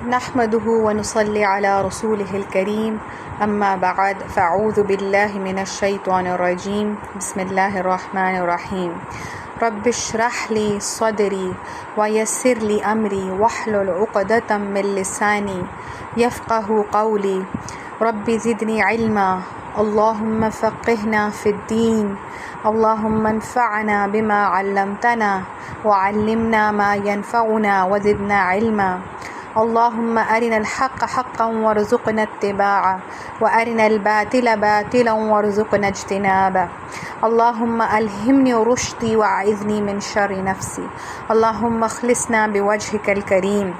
نحمده ونصلي على رسوله الكريم اما بعد فاعوذ بالله من الشيطان الرجيم بسم الله الرحمن الرحيم رب اشرح لي صدري ويسر لي امري واحلل عقدة من لساني يفقهوا قولي رب زدني علما اللهم فقهنا في الدين اللهم انفعنا بما علمتنا وعلمنا ما ينفعنا وزدنا علما اللهم أرنا الحق حقا وارزقنا اتباعه وأرنا الباطل باطلا وارزقنا اجتنابه اللهم ألهمني رشدي وأعذني من شر نفسي اللهم اخلصنا بوجهك الكريم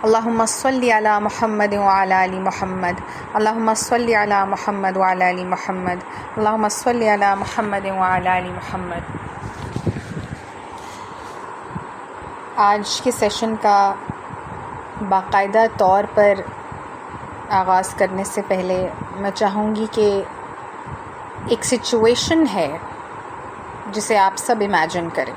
اللهم صل على محمد وعلى آل محمد اللهم صل على محمد وعلى آل محمد اللهم صل على محمد وعلى آل محمد۔ آج کے سیشن کا باقاعدہ طور پر آغاز کرنے سے پہلے میں چاہوں گی کہ ایک سچویشن ہے جسے آپ سب امیجن کریں۔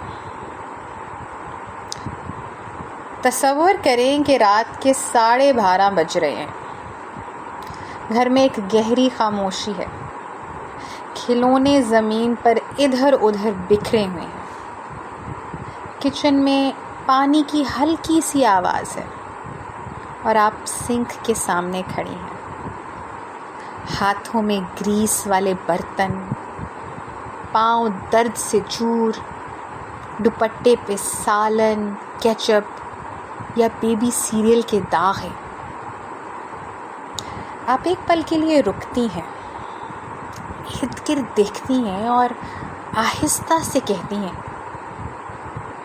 تصور کریں کہ رات کے 12:30 بج رہے ہیں، گھر میں ایک گہری خاموشی ہے، کھلونے زمین پر ادھر ادھر بکھرے ہوئے ہیں، کچن میں پانی کی ہلکی سی آواز ہے اور آپ سنک کے سامنے کھڑی ہیں، ہاتھوں میں گریس والے برتن، پاؤں درد سے چور، دوپٹے پہ سالن، کیچپ یا بیبی سیریل کے داغ ہیں۔ آپ ایک پل کے لیے رکتی ہیں، ارد گرد دیکھتی ہیں اور آہستہ سے کہتی ہیں،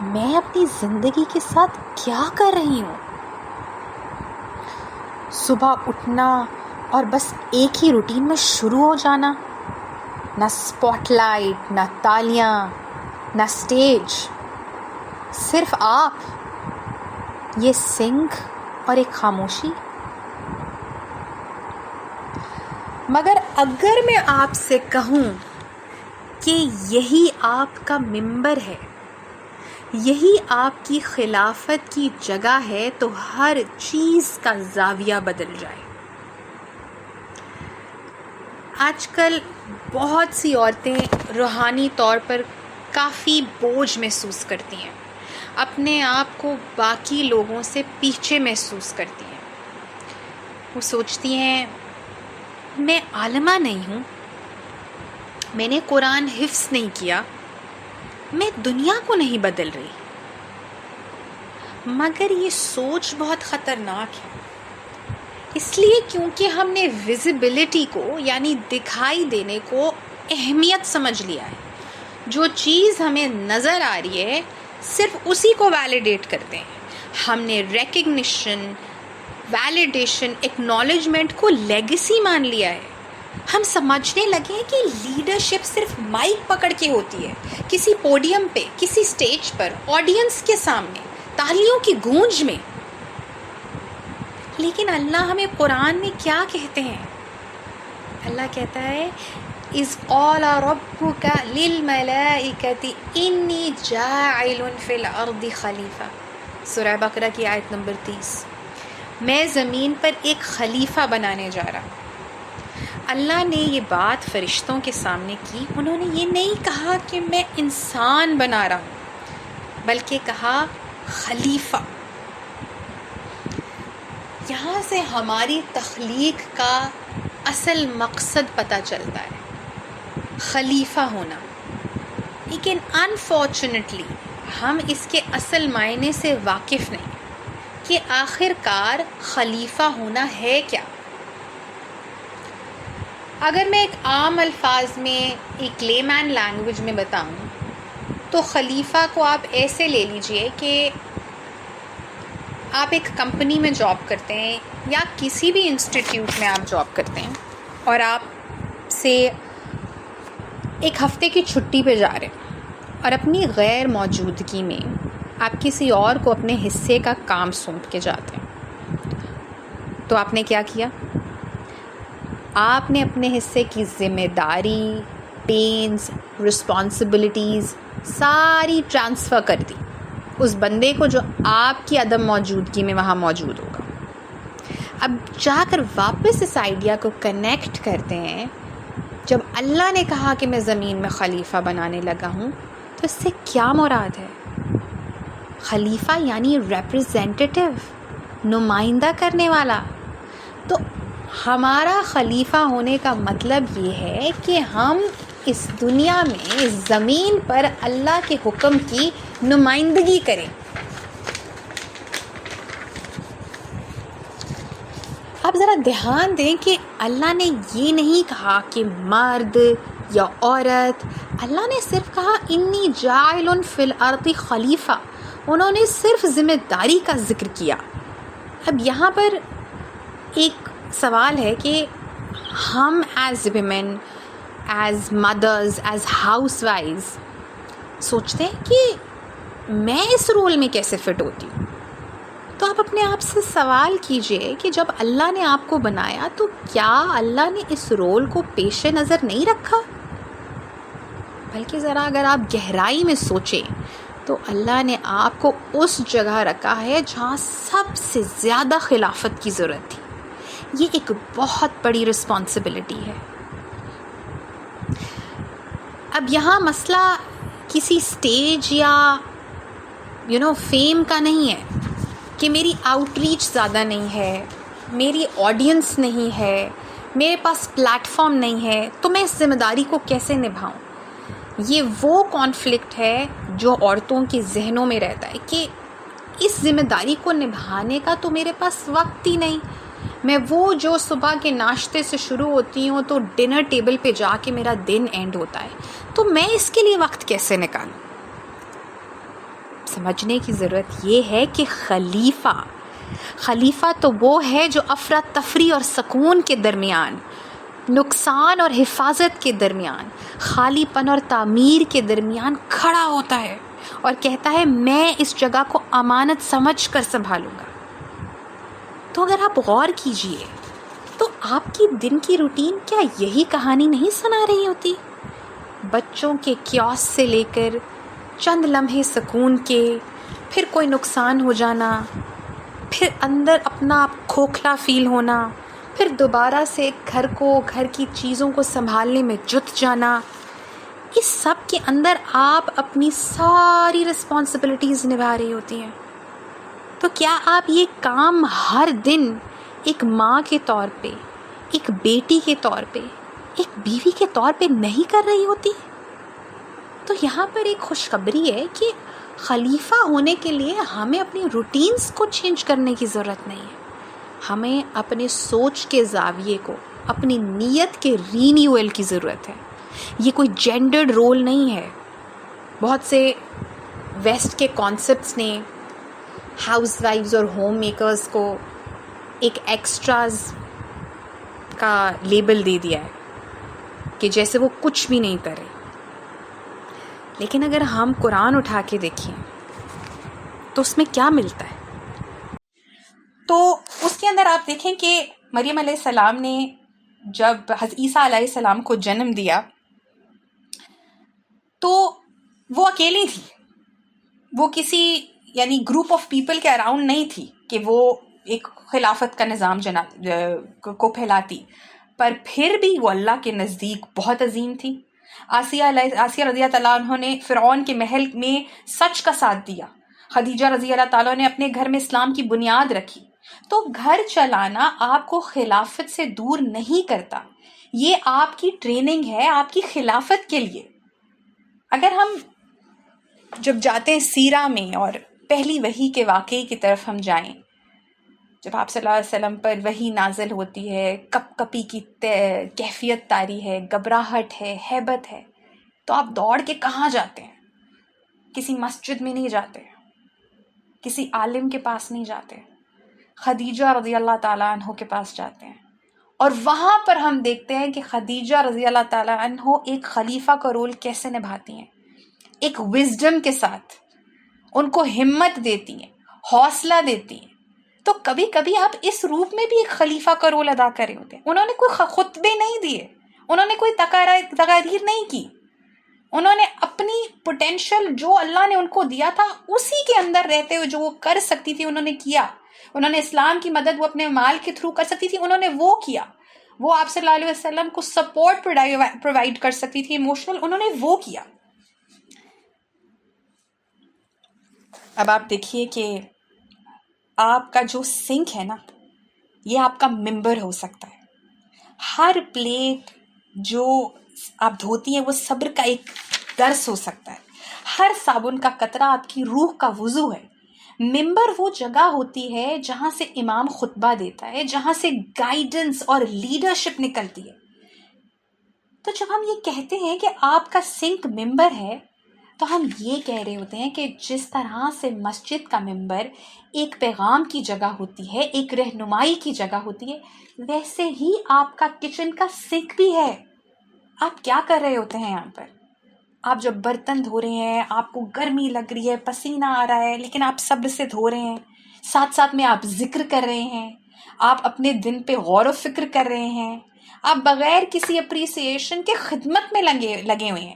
میں اپنی زندگی کے ساتھ کیا کر رہی ہوں؟ صبح اٹھنا اور بس ایک ہی روٹین میں شروع ہو جانا، نہ اسپاٹ لائٹ، نہ تالیاں، نہ اسٹیج، صرف آپ، یہ سنک اور ایک خاموشی۔ مگر اگر میں آپ سے کہوں کہ یہی آپ کا منبر ہے، یہی آپ کی خلافت کی جگہ ہے، تو ہر چیز کا زاویہ بدل جائے۔ آج کل بہت سی عورتیں روحانی طور پر کافی بوجھ محسوس کرتی ہیں، اپنے آپ کو باقی لوگوں سے پیچھے محسوس کرتی ہیں۔ وہ سوچتی ہیں، میں عالمہ نہیں ہوں، میں نے قرآن حفظ نہیں کیا، میں دنیا کو نہیں بدل رہی۔ مگر یہ سوچ بہت خطرناک ہے، اس لیے کیونکہ ہم نے ویزیبلٹی کو یعنی دکھائی دینے کو اہمیت سمجھ لیا ہے۔ جو چیز ہمیں نظر آ رہی ہے صرف اسی کو ویلیڈیٹ کرتے ہیں۔ ہم نے ریکگنیشن، ویلیڈیشن، ایکنالجمنٹ کو لیگیسی مان لیا ہے۔ ہم سمجھنے لگے ہیں کہ لیڈرشپ صرف مائک پکڑ کے ہوتی ہے، کسی پوڈیم پہ، کسی سٹیج پر، آڈینس کے سامنے، تالیوں کی گونج میں۔ لیکن اللہ ہمیں قرآن میں کیا کہتے ہیں؟ اللہ کہتا ہے، اِذْ قَالَ رَبُّكَ لِلْمَلَائِكَةِ إِنِّي جَاعِلٌ فِي الْأَرْضِ خَلِيفَةً، سورہ بقرہ کی آیت نمبر 30۔ میں زمین پر ایک خلیفہ بنانے جا رہا ہوں۔ اللہ نے یہ بات فرشتوں کے سامنے کی۔ انہوں نے یہ نہیں کہا کہ میں انسان بنا رہا ہوں، بلکہ کہا خلیفہ۔ یہاں سے ہماری تخلیق کا اصل مقصد پتہ چلتا ہے، خلیفہ ہونا۔ لیکن انفارچونیٹلی ہم اس کے اصل معنی سے واقف نہیں کہ آخر کار خلیفہ ہونا ہے کیا۔ اگر میں ایک عام الفاظ میں، ایک لے مین لینگویج میں بتاؤں تو خلیفہ کو آپ ایسے لے لیجئے کہ آپ ایک کمپنی میں جاب کرتے ہیں یا کسی بھی انسٹیٹیوٹ میں آپ جاب کرتے ہیں اور آپ سے ایک ہفتے کی چھٹی پہ جا رہے ہیں اور اپنی غیر موجودگی میں آپ کسی اور کو اپنے حصے کا کام سونپ کے جاتے ہیں، تو آپ نے کیا کیا؟ آپ نے اپنے حصے کی ذمہ داری، پینز، رسپانسبلٹیز ساری ٹرانسفر کر دی اس بندے کو جو آپ کی عدم موجودگی میں وہاں موجود ہوگا. اب جا کر واپس اس آئیڈیا کو کنیکٹ کرتے ہیں. جب اللہ نے کہا کہ میں زمین میں خلیفہ بنانے لگا ہوں تو اس سے کیا مراد ہے؟ خلیفہ یعنی ریپریزینٹیٹیو، نمائندہ کرنے والا. تو ہمارا خلیفہ ہونے کا مطلب یہ ہے کہ ہم اس دنیا میں اس زمین پر اللہ کے حکم کی نمائندگی کریں. آپ ذرا دھیان دیں کہ اللہ نے یہ نہیں کہا کہ مرد یا عورت، اللہ نے صرف کہا انی جاعل فی الارض خلیفہ. انہوں نے صرف ذمہ داری کا ذکر کیا. اب یہاں پر ایک سوال ہے کہ ہم as women, as mothers, as housewives سوچتے ہیں کہ میں اس رول میں کیسے فٹ ہوتی ہوں. تو آپ اپنے آپ سے سوال کیجئے کہ جب اللہ نے آپ کو بنایا تو کیا اللہ نے اس رول کو پیش نظر نہیں رکھا؟ بلکہ ذرا اگر آپ گہرائی میں سوچیں تو اللہ نے آپ کو اس جگہ رکھا ہے جہاں سب سے زیادہ خلافت کی ضرورت تھی. یہ ایک بہت بڑی رسپانسبلٹی ہے. اب یہاں مسئلہ کسی سٹیج یا فیم کا نہیں ہے کہ میری آؤٹ ریچ زیادہ نہیں ہے، میری آڈینس نہیں ہے، میرے پاس پلیٹ فارم نہیں ہے تو میں اس ذمہ داری کو کیسے نبھاؤں. یہ وہ کانفلکٹ ہے جو عورتوں کے ذہنوں میں رہتا ہے کہ اس ذمہ داری کو نبھانے کا تو میرے پاس وقت ہی نہیں. میں وہ جو صبح کے ناشتے سے شروع ہوتی ہوں تو ڈنر ٹیبل پہ جا کے میرا دن اینڈ ہوتا ہے، تو میں اس کے لیے وقت کیسے نکالوں. سمجھنے کی ضرورت یہ ہے کہ خلیفہ تو وہ ہے جو افراتفری اور سکون کے درمیان، نقصان اور حفاظت کے درمیان، خالی پن اور تعمیر کے درمیان کھڑا ہوتا ہے اور کہتا ہے میں اس جگہ کو امانت سمجھ کر سنبھالوں گا. تو اگر آپ غور کیجئے تو آپ کی دن کی روٹین کیا یہی کہانی نہیں سنا رہی ہوتی؟ بچوں کے کیوس سے لے کر چند لمحے سکون کے، پھر کوئی نقصان ہو جانا، پھر اندر اپنا آپ کھوکھلا فیل ہونا، پھر دوبارہ سے گھر کی چیزوں کو سنبھالنے میں جت جانا. اس سب کے اندر آپ اپنی ساری رسپانسبلٹیز نبھا رہی ہوتی ہیں. تو کیا آپ یہ کام ہر دن ایک ماں کے طور پہ، ایک بیٹی کے طور پہ، ایک بیوی کے طور پہ نہیں کر رہی ہوتی؟ تو یہاں پر ایک خوشخبری ہے کہ خلیفہ ہونے کے لیے ہمیں اپنی روٹینز کو چینج کرنے کی ضرورت نہیں ہے. ہمیں اپنے سوچ کے زاویے کو، اپنی نیت کے رینیول کی ضرورت ہے. یہ کوئی جینڈرڈ رول نہیں ہے. بہت سے ویسٹ کے کانسیپٹس نے ہاؤس وائفز اور ہوم میکرز کو ایک ایکسٹراز کا لیبل دے دیا ہے کہ جیسے وہ کچھ بھی نہیں کرے. لیکن اگر ہم قرآن اٹھا کے دیکھیں تو اس میں کیا ملتا ہے؟ تو اس کے اندر آپ دیکھیں کہ مریم علیہ السلام نے جب حضرت عیسیٰ علیہ السلام کو جنم دیا تو وہ اکیلی تھی. وہ کسی گروپ آف پیپل کے اراؤنڈ نہیں تھی کہ وہ ایک خلافت کا نظام کو پھیلاتی، پر پھر بھی وہ اللہ کے نزدیک بہت عظیم تھی. آسیہ رضی اللہ تعالیٰ عنہ نے فرعون کے محل میں سچ کا ساتھ دیا. خدیجہ رضی اللہ تعالیٰ نے اپنے گھر میں اسلام کی بنیاد رکھی. تو گھر چلانا آپ کو خلافت سے دور نہیں کرتا. یہ آپ کی ٹریننگ ہے آپ کی خلافت کے لیے. اگر ہم جب جاتے ہیں سیرہ میں اور پہلی وحی کے واقعے کی طرف ہم جائیں، جب آپ صلی اللہ علیہ وسلم پر وحی نازل ہوتی ہے، کپ کپی کی کیفیت طاری ہے، گھبراہٹ ہے، ہیبت ہے، تو آپ دوڑ کے کہاں جاتے ہیں؟ کسی مسجد میں نہیں جاتے، کسی عالم کے پاس نہیں جاتے، خدیجہ رضی اللہ تعالیٰ عنہ کے پاس جاتے ہیں. اور وہاں پر ہم دیکھتے ہیں کہ خدیجہ رضی اللہ تعالیٰ عنہ ایک خلیفہ کا رول کیسے نبھاتی ہیں. ایک وزڈم کے ساتھ ان کو ہمت دیتی ہیں، حوصلہ دیتی ہیں. تو کبھی کبھی آپ اس روپ میں بھی ایک خلیفہ کا رول ادا کر رہے ہوتے ہیں. انہوں نے کوئی خطبے نہیں دیے، انہوں نے کوئی تقاریر نہیں کی، انہوں نے اپنی پوٹینشیل جو اللہ نے ان کو دیا تھا اسی کے اندر رہتے ہوئے جو وہ کر سکتی تھی انہوں نے کیا. انہوں نے اسلام کی مدد وہ اپنے مال کے تھرو کر سکتی تھی, انہوں نے وہ کیا. وہ آپ صلی اللہ علیہ وسلم کو سپورٹ پرووائڈ کر سکتی تھی ایموشنل, انہوں نے وہ کیا. اب آپ دیکھیے کہ آپ کا جو سنک ہے نا, یہ آپ کا ممبر ہو سکتا ہے. ہر پلیٹ جو آپ دھوتی ہیں وہ صبر کا ایک درس ہو سکتا ہے. ہر صابن کا قطرہ آپ کی روح کا وضو ہے. ممبر وہ جگہ ہوتی ہے جہاں سے امام خطبہ دیتا ہے, جہاں سے گائیڈنس اور لیڈرشپ نکلتی ہے. تو جب ہم یہ کہتے ہیں کہ آپ کا سنک ممبر ہے, تو ہم یہ کہہ رہے ہوتے ہیں کہ جس طرح سے مسجد کا ممبر ایک پیغام کی جگہ ہوتی ہے, ایک رہنمائی کی جگہ ہوتی ہے, ویسے ہی آپ کا کچن کا سنک بھی ہے. آپ کیا کر رہے ہوتے ہیں یہاں پر؟ آپ جب برتن دھو رہے ہیں, آپ کو گرمی لگ رہی ہے, پسینہ آ رہا ہے, لیکن آپ صبر سے دھو رہے ہیں. ساتھ ساتھ میں آپ ذکر کر رہے ہیں, آپ اپنے دن پہ غور و فکر کر رہے ہیں, آپ بغیر کسی اپریسیشن کے خدمت میں لگے ہوئے ہیں.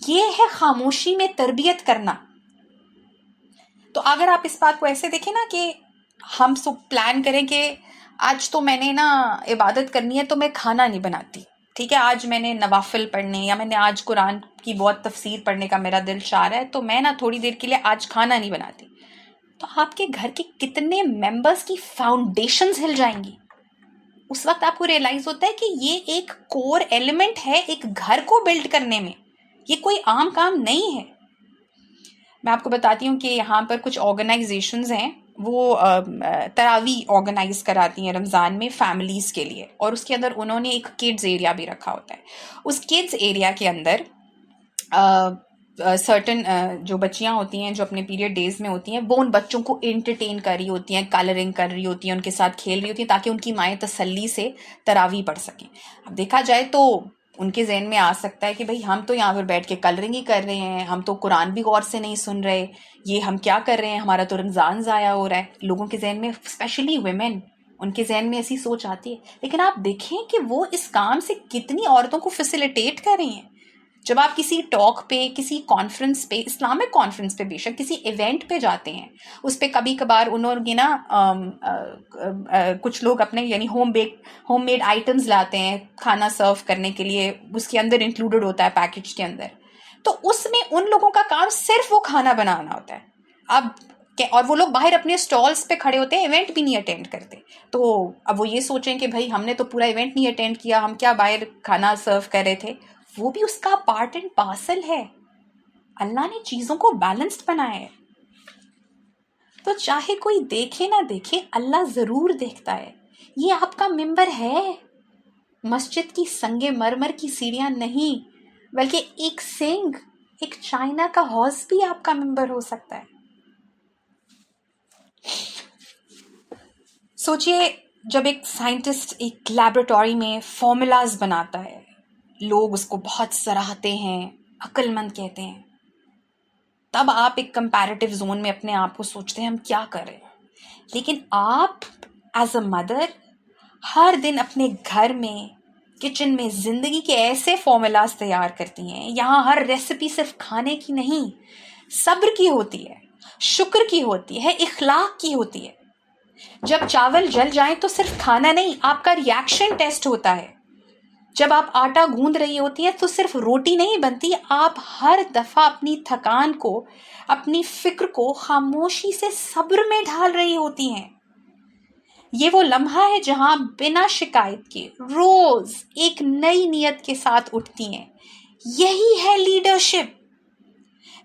یہ ہے خاموشی میں تربیت کرنا. تو اگر آپ اس بات کو ایسے دیکھیں نا کہ ہم سب پلان کریں کہ آج تو میں نے نا عبادت کرنی ہے تو میں کھانا نہیں بناتی, ٹھیک ہے, آج میں نے نوافل پڑھنے یا میں نے آج قرآن کی بہت تفسیر پڑھنے کا میرا دل چاہ رہا ہے, تو میں نا تھوڑی دیر کے لیے آج کھانا نہیں بناتی. تو آپ کے گھر کے کتنے ممبرز کی فاؤنڈیشنز ہل جائیں گی. اس وقت آپ کو ریئلائز ہوتا ہے کہ یہ ایک کور ایلیمنٹ ہے ایک گھر کو بلڈ کرنے میں, یہ کوئی عام کام نہیں ہے. میں آپ کو بتاتی ہوں کہ یہاں پر کچھ آرگنائزیشنز ہیں, وہ تراویح آرگنائز کراتی ہیں رمضان میں فیملیز کے لیے, اور اس کے اندر انہوں نے ایک کڈز ایریا بھی رکھا ہوتا ہے. اس کڈز ایریا کے اندر سرٹن جو بچیاں ہوتی ہیں جو اپنے پیریڈ ڈیز میں ہوتی ہیں, وہ ان بچوں کو انٹرٹین کر رہی ہوتی ہیں, کلرنگ کر رہی ہوتی ہیں, ان کے ساتھ کھیل رہی ہوتی ہیں, تاکہ ان کی مائیں تسلی سے تراویح پڑھ سکیں. اب دیکھا جائے تو ان کے ذہن میں آ سکتا ہے کہ بھئی ہم تو یہاں پر بیٹھ کے کلرنگ ہی کر رہے ہیں, ہم تو قرآن بھی غور سے نہیں سن رہے, یہ ہم کیا کر رہے ہیں, ہمارا تو رمضان ضائع ہو رہا ہے. لوگوں کے ذہن میں, اسپیشلی ویمن, ان کے ذہن میں ایسی سوچ آتی ہے. لیکن آپ دیکھیں کہ وہ اس کام سے کتنی عورتوں کو فیسیلیٹیٹ کر رہی ہیں. جب آپ کسی ٹاک پہ, کسی کانفرنس پہ, اسلامک کانفرنس پہ بے شک, کسی ایونٹ پہ جاتے ہیں, اس پہ کبھی کبھار انہوں نے نا کچھ لوگ اپنے یعنی ہوم میڈ آئٹمز لاتے ہیں کھانا سرو کرنے کے لیے, اس کے اندر انکلوڈڈ ہوتا ہے پیکج کے اندر. تو اس میں ان لوگوں کا کام صرف وہ کھانا بنانا ہوتا ہے. اور وہ لوگ باہر اپنے سٹالز پہ کھڑے ہوتے ہیں, ایونٹ بھی نہیں اٹینڈ کرتے. تو اب وہ یہ سوچیں کہ بھائی ہم نے تو پورا ایونٹ نہیں اٹینڈ کیا, ہم کیا باہر کھانا سرو کر رہے تھے. وہ بھی اس کا پارٹ اینڈ پارسل ہے. اللہ نے چیزوں کو بیلنسڈ بنایا ہے. تو چاہے کوئی دیکھے نہ دیکھے, اللہ ضرور دیکھتا ہے. یہ آپ کا ممبر ہے. مسجد کی سنگ مرمر کی سیڑھیاں نہیں, بلکہ ایک سنگ, ایک چائنا کا ہاؤس بھی آپ کا ممبر ہو سکتا ہے. سوچئے جب ایک سائنٹسٹ ایک لیبورٹری میں فارمولاز بناتا ہے, لوگ اس کو بہت سراہتے ہیں, عقل مند کہتے ہیں, تب آپ ایک کمپیریٹیو زون میں اپنے آپ کو سوچتے ہیں ہم کیا کر رہے ہیں. لیکن آپ ایز اے مدر ہر دن اپنے گھر میں, کچن میں زندگی کے ایسے فارمولاز تیار کرتی ہیں. یہاں ہر ریسیپی صرف کھانے کی نہیں, صبر کی ہوتی ہے, شکر کی ہوتی ہے, اخلاق کی ہوتی ہے. جب چاول جل جائیں تو صرف کھانا نہیں, آپ کا ریاکشن ٹیسٹ ہوتا ہے. جب آپ آٹا گوندھ رہی ہوتی ہیں تو صرف روٹی نہیں بنتی, آپ ہر دفعہ اپنی تھکان کو, اپنی فکر کو خاموشی سے صبر میں ڈھال رہی ہوتی ہیں. یہ وہ لمحہ ہے جہاں بنا شکایت کے روز ایک نئی نیت کے ساتھ اٹھتی ہیں. یہی ہے لیڈرشپ,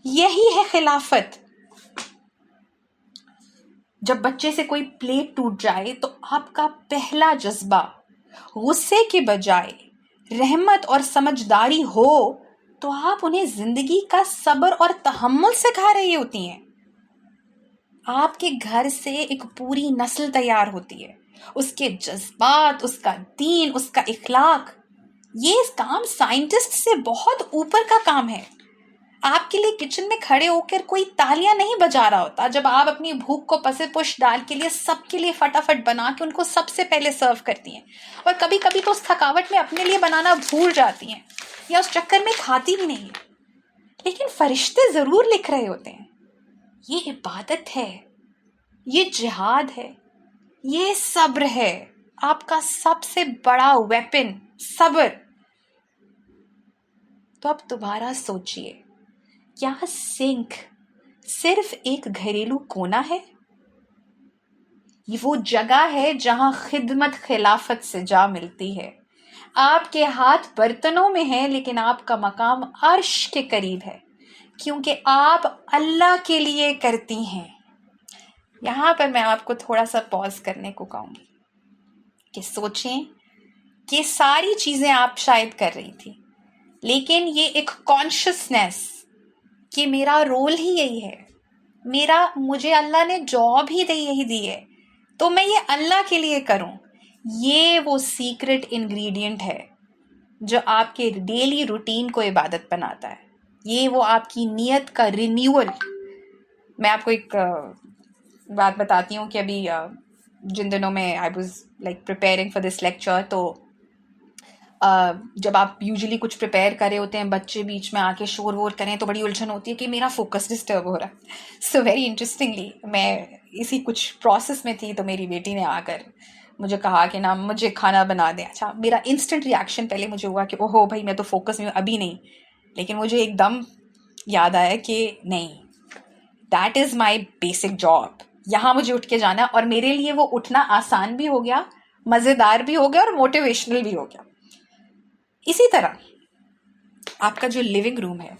یہی ہے خلافت. جب بچے سے کوئی پلیٹ ٹوٹ جائے تو آپ کا پہلا جذبہ غصے کے بجائے رحمت اور سمجھداری ہو, تو آپ انہیں زندگی کا صبر اور تحمل سکھا رہی ہوتی ہیں. آپ کے گھر سے ایک پوری نسل تیار ہوتی ہے, اس کے جذبات, اس کا دین, اس کا اخلاق. یہ کام سائنٹسٹ سے بہت اوپر کا کام ہے. آپ کے لیے کچن میں کھڑے ہو کر کوئی تالیاں نہیں بجا رہا ہوتا جب آپ اپنی بھوک کو پس پش ڈال کے لیے سب کے لیے فٹافٹ بنا کے ان کو سب سے پہلے سرو کرتی ہیں, اور کبھی کبھی تو اس تھکاوٹ میں اپنے لیے بنانا بھول جاتی ہیں, یا اس چکر میں کھاتی بھی نہیں. لیکن فرشتے ضرور لکھ رہے ہوتے ہیں یہ عبادت ہے، یہ جہاد ہے، یہ صبر ہے، آپ کا سب سے بڑا ویپن صبر. تو اب دوبارہ سوچئے، کیا سنک صرف ایک گھریلو کونا ہے؟ یہ وہ جگہ ہے جہاں خدمت خلافت سے جا ملتی ہے. آپ کے ہاتھ برتنوں میں ہیں لیکن آپ کا مقام عرش کے قریب ہے، کیونکہ آپ اللہ کے لیے کرتی ہیں. یہاں پر میں آپ کو تھوڑا سا پاز کرنے کو کہوں گی کہ سوچیں کہ ساری چیزیں آپ شاید کر رہی تھی، لیکن یہ ایک کانشسنس کہ میرا رول ہی یہی ہے، مجھے اللہ نے جاب ہی یہی دی ہے، تو میں یہ اللہ کے لیے کروں. یہ وہ سیکرٹ انگریڈینٹ ہے جو آپ کے ڈیلی روٹین کو عبادت بناتا ہے. یہ وہ آپ کی نیت کا رینیول. میں آپ کو ایک بات بتاتی ہوں کہ ابھی جن دنوں میں I was like preparing for this lecture, تو جب آپ یوزلی کچھ پریپیئر کر رہے ہوتے ہیں، بچے بیچ میں آ کے شور وور کریں تو بڑی الجھن ہوتی ہے کہ میرا فوکس ڈسٹرب ہو رہا ہے. سو ویری انٹرسٹنگلی میں اسی کچھ پروسیس میں تھی تو میری بیٹی نے آ کر مجھے کہا کہ نا مجھے کھانا بنا دیں. اچھا، میرا انسٹنٹ ریاکشن پہلے مجھے ہوا کہ اوہو بھائی میں تو فوکس میں ہوں، ابھی نہیں. لیکن مجھے ایک دم یاد آیا کہ نہیں، that is my basic job. یہاں مجھے اٹھ کے جانا، اور میرے لیے وہ اٹھنا آسان بھی ہو گیا، مزیدار بھی ہو گیا اور موٹیویشنل بھی ہو گیا. اسی طرح آپ کا جو لیونگ روم ہے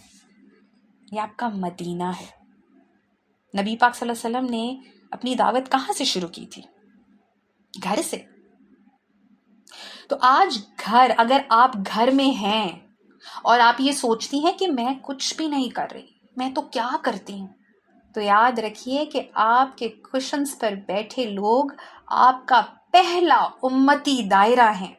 یہ آپ کا مدینہ ہے. نبی پاک صلی اللہ علیہ وسلم نے اپنی دعوت کہاں سے شروع کی تھی؟ گھر سے. تو آج گھر، اگر آپ گھر میں ہیں اور آپ یہ سوچتی ہیں کہ میں کچھ بھی نہیں کر رہی، میں تو کیا کرتی ہوں، تو یاد رکھیے کہ آپ کے کشنز پر بیٹھے لوگ آپ کا پہلا امتی دائرہ ہیں.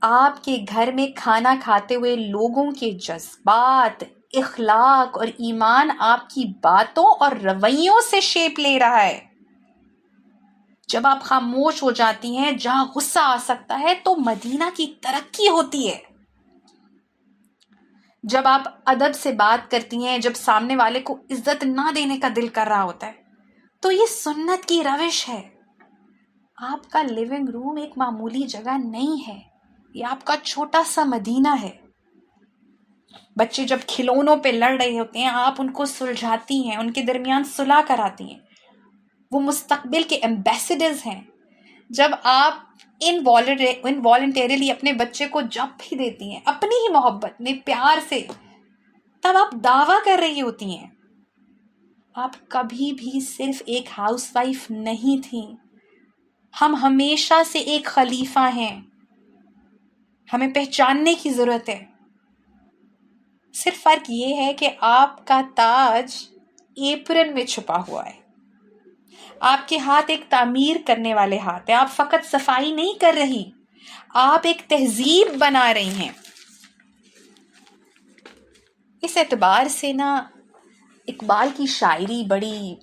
آپ کے گھر میں کھانا کھاتے ہوئے لوگوں کے جذبات، اخلاق اور ایمان آپ کی باتوں اور رویوں سے شیپ لے رہا ہے. جب آپ خاموش ہو جاتی ہیں جہاں غصہ آ سکتا ہے تو مدینہ کی ترقی ہوتی ہے. جب آپ ادب سے بات کرتی ہیں، جب سامنے والے کو عزت نہ دینے کا دل کر رہا ہوتا ہے، تو یہ سنت کی روش ہے. آپ کا لیونگ روم ایک معمولی جگہ نہیں ہے، یہ آپ کا چھوٹا سا مدینہ ہے. بچے جب کھلونوں پہ لڑ رہے ہوتے ہیں، آپ ان کو سلجھاتی ہیں، ان کے درمیان صلح کراتی ہیں. وہ مستقبل کے ایمبیسڈرز ہیں. جب آپ انوالنٹریلی اپنے بچے کو جب بھی دیتی ہیں اپنی ہی محبت میں، پیار سے، تب آپ دعویٰ کر رہی ہوتی ہیں. آپ کبھی بھی صرف ایک ہاؤس وائف نہیں تھیں، ہم ہمیشہ سے ایک خلیفہ ہیں. ہمیں پہچاننے کی ضرورت ہے. صرف فرق یہ ہے کہ آپ کا تاج ایپرن میں چھپا ہوا ہے. آپ کے ہاتھ ایک تعمیر کرنے والے ہاتھ ہیں. آپ فقط صفائی نہیں کر رہی، آپ ایک تہذیب بنا رہی ہیں. اس اعتبار سے نا اقبال کی شاعری بڑی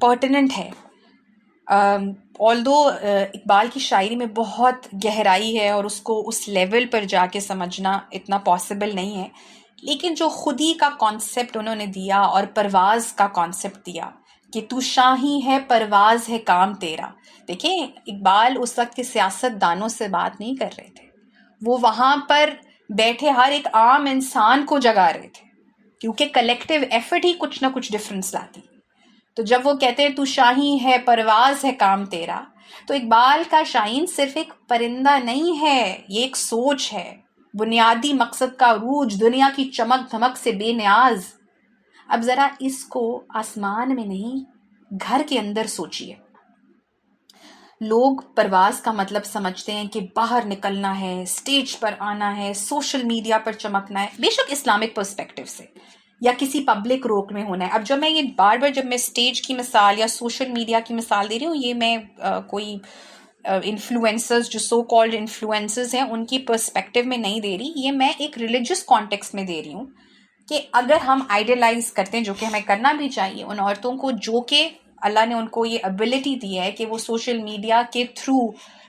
پرٹیننٹ ہے. آلدو اقبال کی شاعری میں بہت گہرائی ہے اور اس کو اس لیول پر جا کے سمجھنا اتنا پاسبل نہیں ہے، لیکن جو خودی کا کانسیپٹ انہوں نے دیا اور پرواز کا کانسیپٹ دیا کہ تو شاہی ہے پرواز ہے کام تیرا. دیکھیں، اقبال اس وقت کے سیاست دانوں سے بات نہیں کر رہے تھے، وہ وہاں پر بیٹھے ہر ایک عام انسان کو جگا رہے تھے، کیونکہ کلیکٹیو ایفرٹ ہی کچھ نہ کچھ ڈفرنس لاتی. تو جب وہ کہتے ہیں تو شاہی ہے پرواز ہے کام تیرا، تو اقبال کا شاہین صرف ایک پرندہ نہیں ہے، یہ ایک سوچ ہے، بنیادی مقصد کا عروج، دنیا کی چمک دھمک سے بے نیاز. اب ذرا اس کو آسمان میں نہیں، گھر کے اندر سوچئے. لوگ پرواز کا مطلب سمجھتے ہیں کہ باہر نکلنا ہے، سٹیج پر آنا ہے، سوشل میڈیا پر چمکنا ہے، بے شک اسلامک پرسپیکٹو سے، یا کسی پبلک روک میں ہونا ہے. اب جب میں یہ بار بار جب میں سٹیج کی مثال یا سوشل میڈیا کی مثال دے رہی ہوں، یہ میں کوئی انفلوئنسرز جو سو کالڈ انفلوئنسرز ہیں ان کی پرسپیکٹو میں نہیں دے رہی، یہ میں ایک ریلیجس کانٹیکسٹ میں دے رہی ہوں کہ اگر ہم آئیڈیلائز کرتے ہیں، جو کہ ہمیں کرنا بھی چاہیے، ان عورتوں کو جو کہ اللہ نے ان کو یہ ابیلٹی دی ہے کہ وہ سوشل میڈیا کے تھرو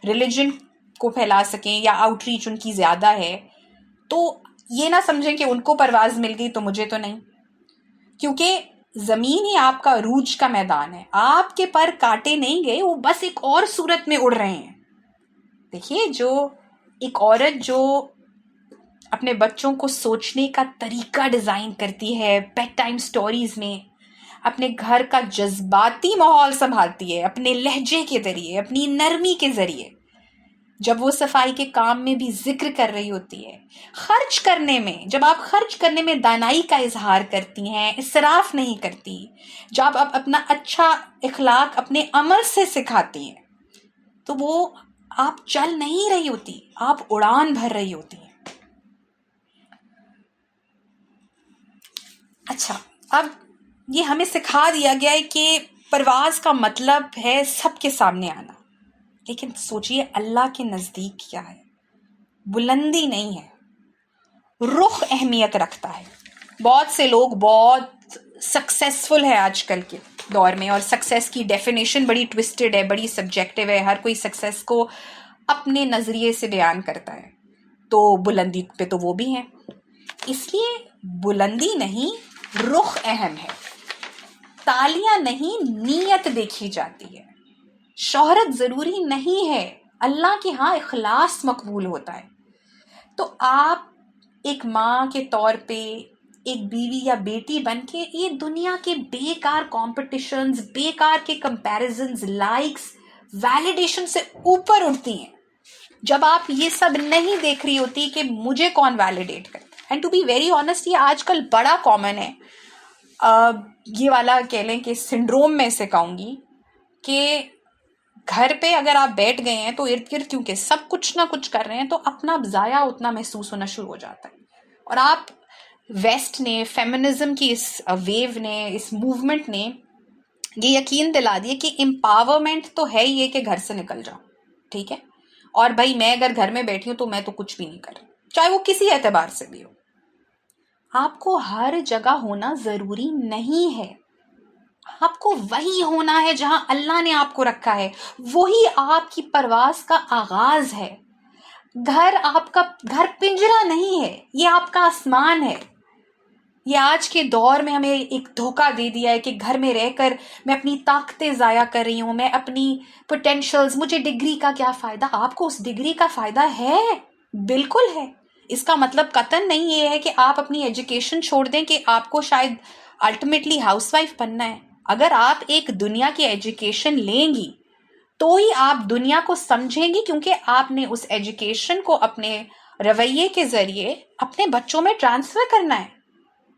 ریلیجن کو پھیلا سکیں یا آؤٹ ریچ ان کی زیادہ ہے، تو یہ نہ سمجھیں کہ ان کو پرواز مل گئی تو مجھے تو نہیں، کیونکہ زمین ہی آپ کا عروج کا میدان ہے. آپ کے پر کاٹے نہیں گئے، وہ بس ایک اور صورت میں اڑ رہے ہیں. دیکھیے، جو ایک عورت جو اپنے بچوں کو سوچنے کا طریقہ ڈیزائن کرتی ہے بیڈ ٹائم سٹوریز میں، اپنے گھر کا جذباتی ماحول سنبھالتی ہے اپنے لہجے کے ذریعے، اپنی نرمی کے ذریعے، جب وہ صفائی کے کام میں بھی ذکر کر رہی ہوتی ہے، خرچ کرنے میں، جب آپ خرچ کرنے میں دانائی کا اظہار کرتی ہیں، اسراف نہیں کرتی، جب آپ اپنا اچھا اخلاق اپنے عمل سے سکھاتی ہیں، تو وہ آپ چل نہیں رہی ہوتی، آپ اڑان بھر رہی ہوتی ہیں. اچھا، اب یہ ہمیں سکھا دیا گیا ہے کہ پرواز کا مطلب ہے سب کے سامنے آنا، لیکن سوچئے اللہ کے نزدیک کیا ہے؟ بلندی نہیں ہے، رخ اہمیت رکھتا ہے. بہت سے لوگ بہت سکسیسفل ہے آج کل کے دور میں، اور سکسیس کی ڈیفینیشن بڑی ٹوسٹڈ ہے، بڑی سبجیکٹیو ہے. ہر کوئی سکسیس کو اپنے نظریے سے بیان کرتا ہے. تو بلندی پہ تو وہ بھی ہیں. اس لیے بلندی نہیں، رخ اہم ہے. تالیاں نہیں، نیت دیکھی جاتی ہے. شہرت ضروری نہیں ہے، اللہ کے ہاں اخلاص مقبول ہوتا ہے. تو آپ ایک ماں کے طور پہ، ایک بیوی یا بیٹی بن کے، یہ دنیا کے بیکار کمپٹیشنز، بیکار کے کمپیریزنز، لائکس، ویلیڈیشن سے اوپر اٹھتی ہیں جب آپ یہ سب نہیں دیکھ رہی ہوتی کہ مجھے کون ویلیڈیٹ کرتا ہے. And to be very honest, یہ آج کل بڑا کامن ہے. یہ والا کہہ لیں کہ سنڈروم میں سے کہوں گی کہ گھر پہ اگر آپ بیٹھ گئے ہیں تو ارد گرد کیونکہ سب کچھ نہ کچھ کر رہے ہیں، تو اپنا ضائع اتنا محسوس ہونا شروع ہو جاتا ہے. اور آپ ویسٹ نے، فیمنزم کی اس ویو نے، اس موومنٹ نے یہ یقین دلا دیا کہ امپاورمنٹ تو ہے یہ کہ گھر سے نکل جاؤ، ٹھیک ہے، اور بھائی میں اگر گھر میں بیٹھی ہوں تو میں تو کچھ بھی نہیں کر رہی، چاہے وہ کسی اعتبار سے بھی ہو. آپ کو ہر جگہ ہونا ضروری نہیں ہے. آپ کو وہی ہونا ہے جہاں اللہ نے آپ کو رکھا ہے. وہی آپ کی پرواز کا آغاز ہے. گھر آپ کا گھر پنجرا نہیں ہے، یہ آپ کا آسمان ہے. یہ آج کے دور میں ہمیں ایک دھوکہ دے دیا ہے کہ گھر میں رہ کر میں اپنی طاقتیں ضائع کر رہی ہوں، میں اپنی پوٹینشلز، مجھے ڈگری کا کیا فائدہ. آپ کو اس ڈگری کا فائدہ ہے، بالکل ہے. اس کا مطلب قطعاً نہیں یہ ہے کہ آپ اپنی ایجوکیشن چھوڑ دیں کہ آپ کو شاید الٹیمیٹلی ہاؤس وائف بننا ہے. اگر آپ ایک دنیا کی ایجوکیشن لیں گی تو ہی آپ دنیا کو سمجھیں گی، کیونکہ آپ نے اس ایجوکیشن کو اپنے رویے کے ذریعے اپنے بچوں میں ٹرانسفر کرنا ہے.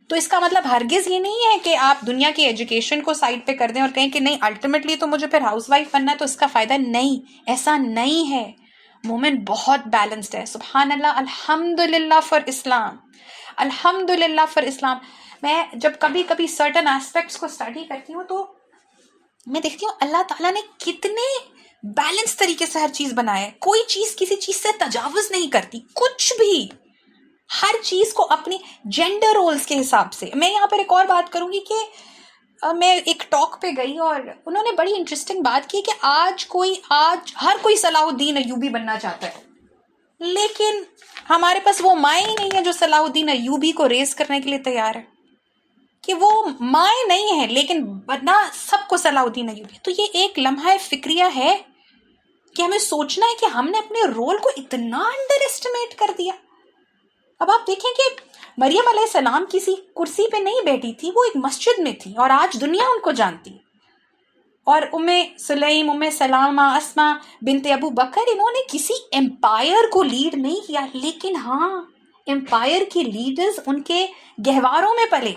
تو اس کا مطلب ہرگز یہ نہیں ہے کہ آپ دنیا کی ایجوکیشن کو سائڈ پہ کر دیں اور کہیں کہ نہیں الٹیمیٹلی تو مجھے پھر ہاؤس وائف بننا ہے تو اس کا فائدہ نہیں. ایسا نہیں ہے. مومن بہت بیلنسڈ ہے. سبحان اللہ، الحمدللہ فار اسلام، الحمدللہ فار اسلام. میں جب کبھی کبھی سرٹن ایسپیکٹس کو اسٹڈی کرتی ہوں تو میں دیکھتی ہوں اللہ تعالیٰ نے کتنے بیلنس طریقے سے ہر چیز بنایا ہے. کوئی چیز کسی چیز سے تجاوز نہیں کرتی، کچھ بھی. ہر چیز کو اپنی جینڈر رولز کے حساب سے. میں یہاں پر ایک اور بات کروں گی کہ میں ایک ٹاک پہ گئی اور انہوں نے بڑی انٹرسٹنگ بات کی کہ آج ہر کوئی صلاح الدین ایوبی بننا چاہتا ہے، لیکن ہمارے پاس وہ مائیں ہی نہیں ہے جو صلاح الدین ایوبی کو ریز کرنے کے لیے تیار ہے. کہ وہ مائیں نہیں ہے لیکن بنا سب کو صلاح الدین ایوبی. تو یہ ایک لمحہ فکریہ ہے کہ ہمیں سوچنا ہے کہ ہم نے اپنے رول کو اتنا انڈر اسٹیمیٹ کر دیا. اب آپ دیکھیں کہ مریم علیہ السلام کسی کرسی پہ نہیں بیٹھی تھی، وہ ایک مسجد میں تھی اور آج دنیا ان کو جانتی. اور ام سلیم، ام سلامہ، اسماء بنت ابو بکر، انہوں نے کسی امپائر کو لیڈ نہیں کیا، لیکن ہاں امپائر کے لیڈرز ان کے گہواروں میں پلے.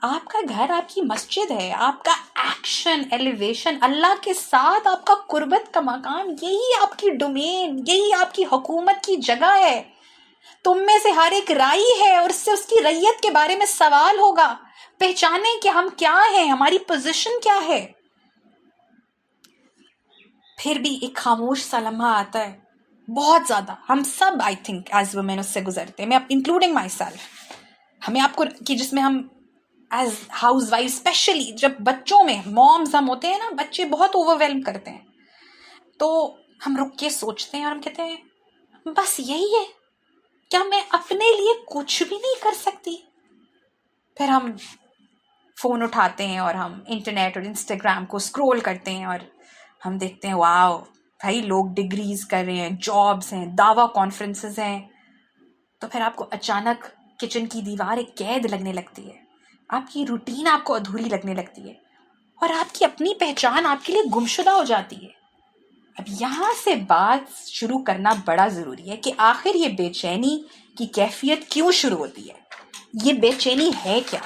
آپ کا گھر آپ کی مسجد ہے. آپ کا ایکشن، ایلیویشن، اللہ کے ساتھ آپ کا قربت کا مقام، یہی آپ کی ڈومین، یہی آپ کی حکومت کی جگہ ہے. تم میں سے ہر ایک رائی ہے اور اس سے اس کی رعیت کے بارے میں سوال ہوگا. پہچانیں کہ ہم کیا ہیں، ہماری پوزیشن کیا ہے. پھر بھی ایک خاموش سا لمحہ آتا ہے، بہت زیادہ ہم سب آئی تھنک ایز وومین اس سے گزرتے ہیں، میں انکلوڈنگ مائی سیلف. ہمیں آپ کو کہ جس میں ہم ایز ہاؤس وائف، اسپیشلی جب بچوں میں مومز ہم ہوتے ہیں نا، بچے بہت اوور ویلم کرتے ہیں، تو ہم رک کے سوچتے ہیں اور ہم کہتے ہیں بس یہی ہے کیا میں اپنے لیے کچھ بھی نہیں کر سکتی؟ پھر ہم فون اٹھاتے ہیں اور ہم انٹرنیٹ اور انسٹاگرام کو اسکرول کرتے ہیں اور ہم دیکھتے ہیں واو بھائی لوگ ڈگریز کر رہے ہیں، جابس ہیں، دعویٰ کانفرنسز ہیں. تو پھر آپ کو اچانک کچن کی دیوار ایک قید لگنے لگتی ہے، آپ کی روٹین آپ کو ادھوری لگنے لگتی ہے اور آپ کی اپنی پہچان آپ کے لیے گمشدہ ہو جاتی ہے. اب یہاں سے بات شروع کرنا بڑا ضروری ہے کہ آخر یہ بے چینی کی کیفیت کیوں شروع ہوتی ہے؟ یہ بے چینی ہے کیا؟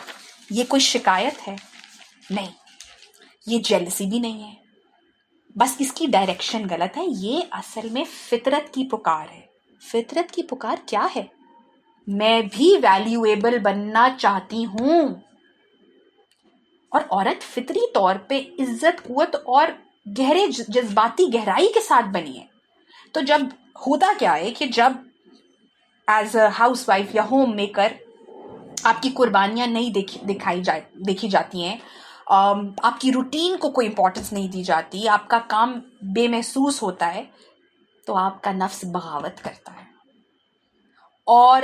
یہ کوئی شکایت ہے؟ نہیں، یہ جیلسی بھی نہیں ہے، بس اس کی ڈائریکشن غلط ہے. یہ اصل میں فطرت کی پکار ہے. فطرت کی پکار کیا ہے؟ میں بھی ویلیویبل بننا چاہتی ہوں. اور عورت فطری طور پہ عزت، قوت اور گہرے جذباتی گہرائی کے ساتھ بنی ہے. تو جب ہوتا کیا ہے کہ جب ایز اے ہاؤس وائف یا ہوم میکر آپ کی قربانیاں نہیں دیکھی جاتی ہیں، آپ کی روٹین کو کوئی امپورٹنس نہیں دی جاتی، آپ کا کام بے محسوس ہوتا ہے، تو آپ کا نفس بغاوت کرتا ہے. اور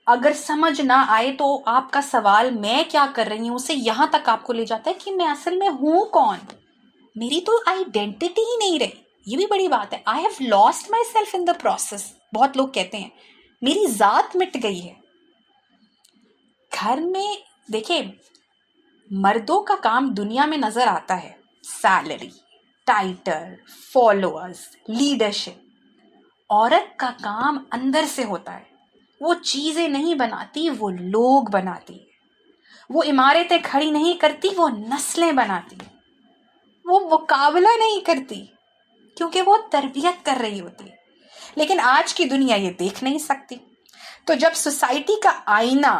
اگر سمجھ نہ آئے تو آپ کا سوال میں کیا کر رہی ہوں اسے یہاں تک آپ کو لے جاتا ہے کہ میں اصل میں ہوں کون؟ میری تو آئیڈینٹی ہی نہیں رہی. یہ بھی بڑی بات ہے. I have lost myself in the process. بہت لوگ کہتے ہیں میری ذات مٹ گئی ہے. گھر میں دیکھیں، مردوں کا کام دنیا میں نظر آتا ہے، سیلری، ٹائٹل، فالوورز، لیڈرشپ. عورت کا کام اندر سے ہوتا ہے. وہ چیزیں نہیں بناتی، وہ لوگ بناتی ہے. وہ عمارتیں کھڑی نہیں کرتی، وہ نسلیں بناتی. وہ مقابلہ نہیں کرتی کیونکہ وہ تربیت کر رہی ہوتی. لیکن آج کی دنیا یہ دیکھ نہیں سکتی. تو جب سوسائٹی کا آئینہ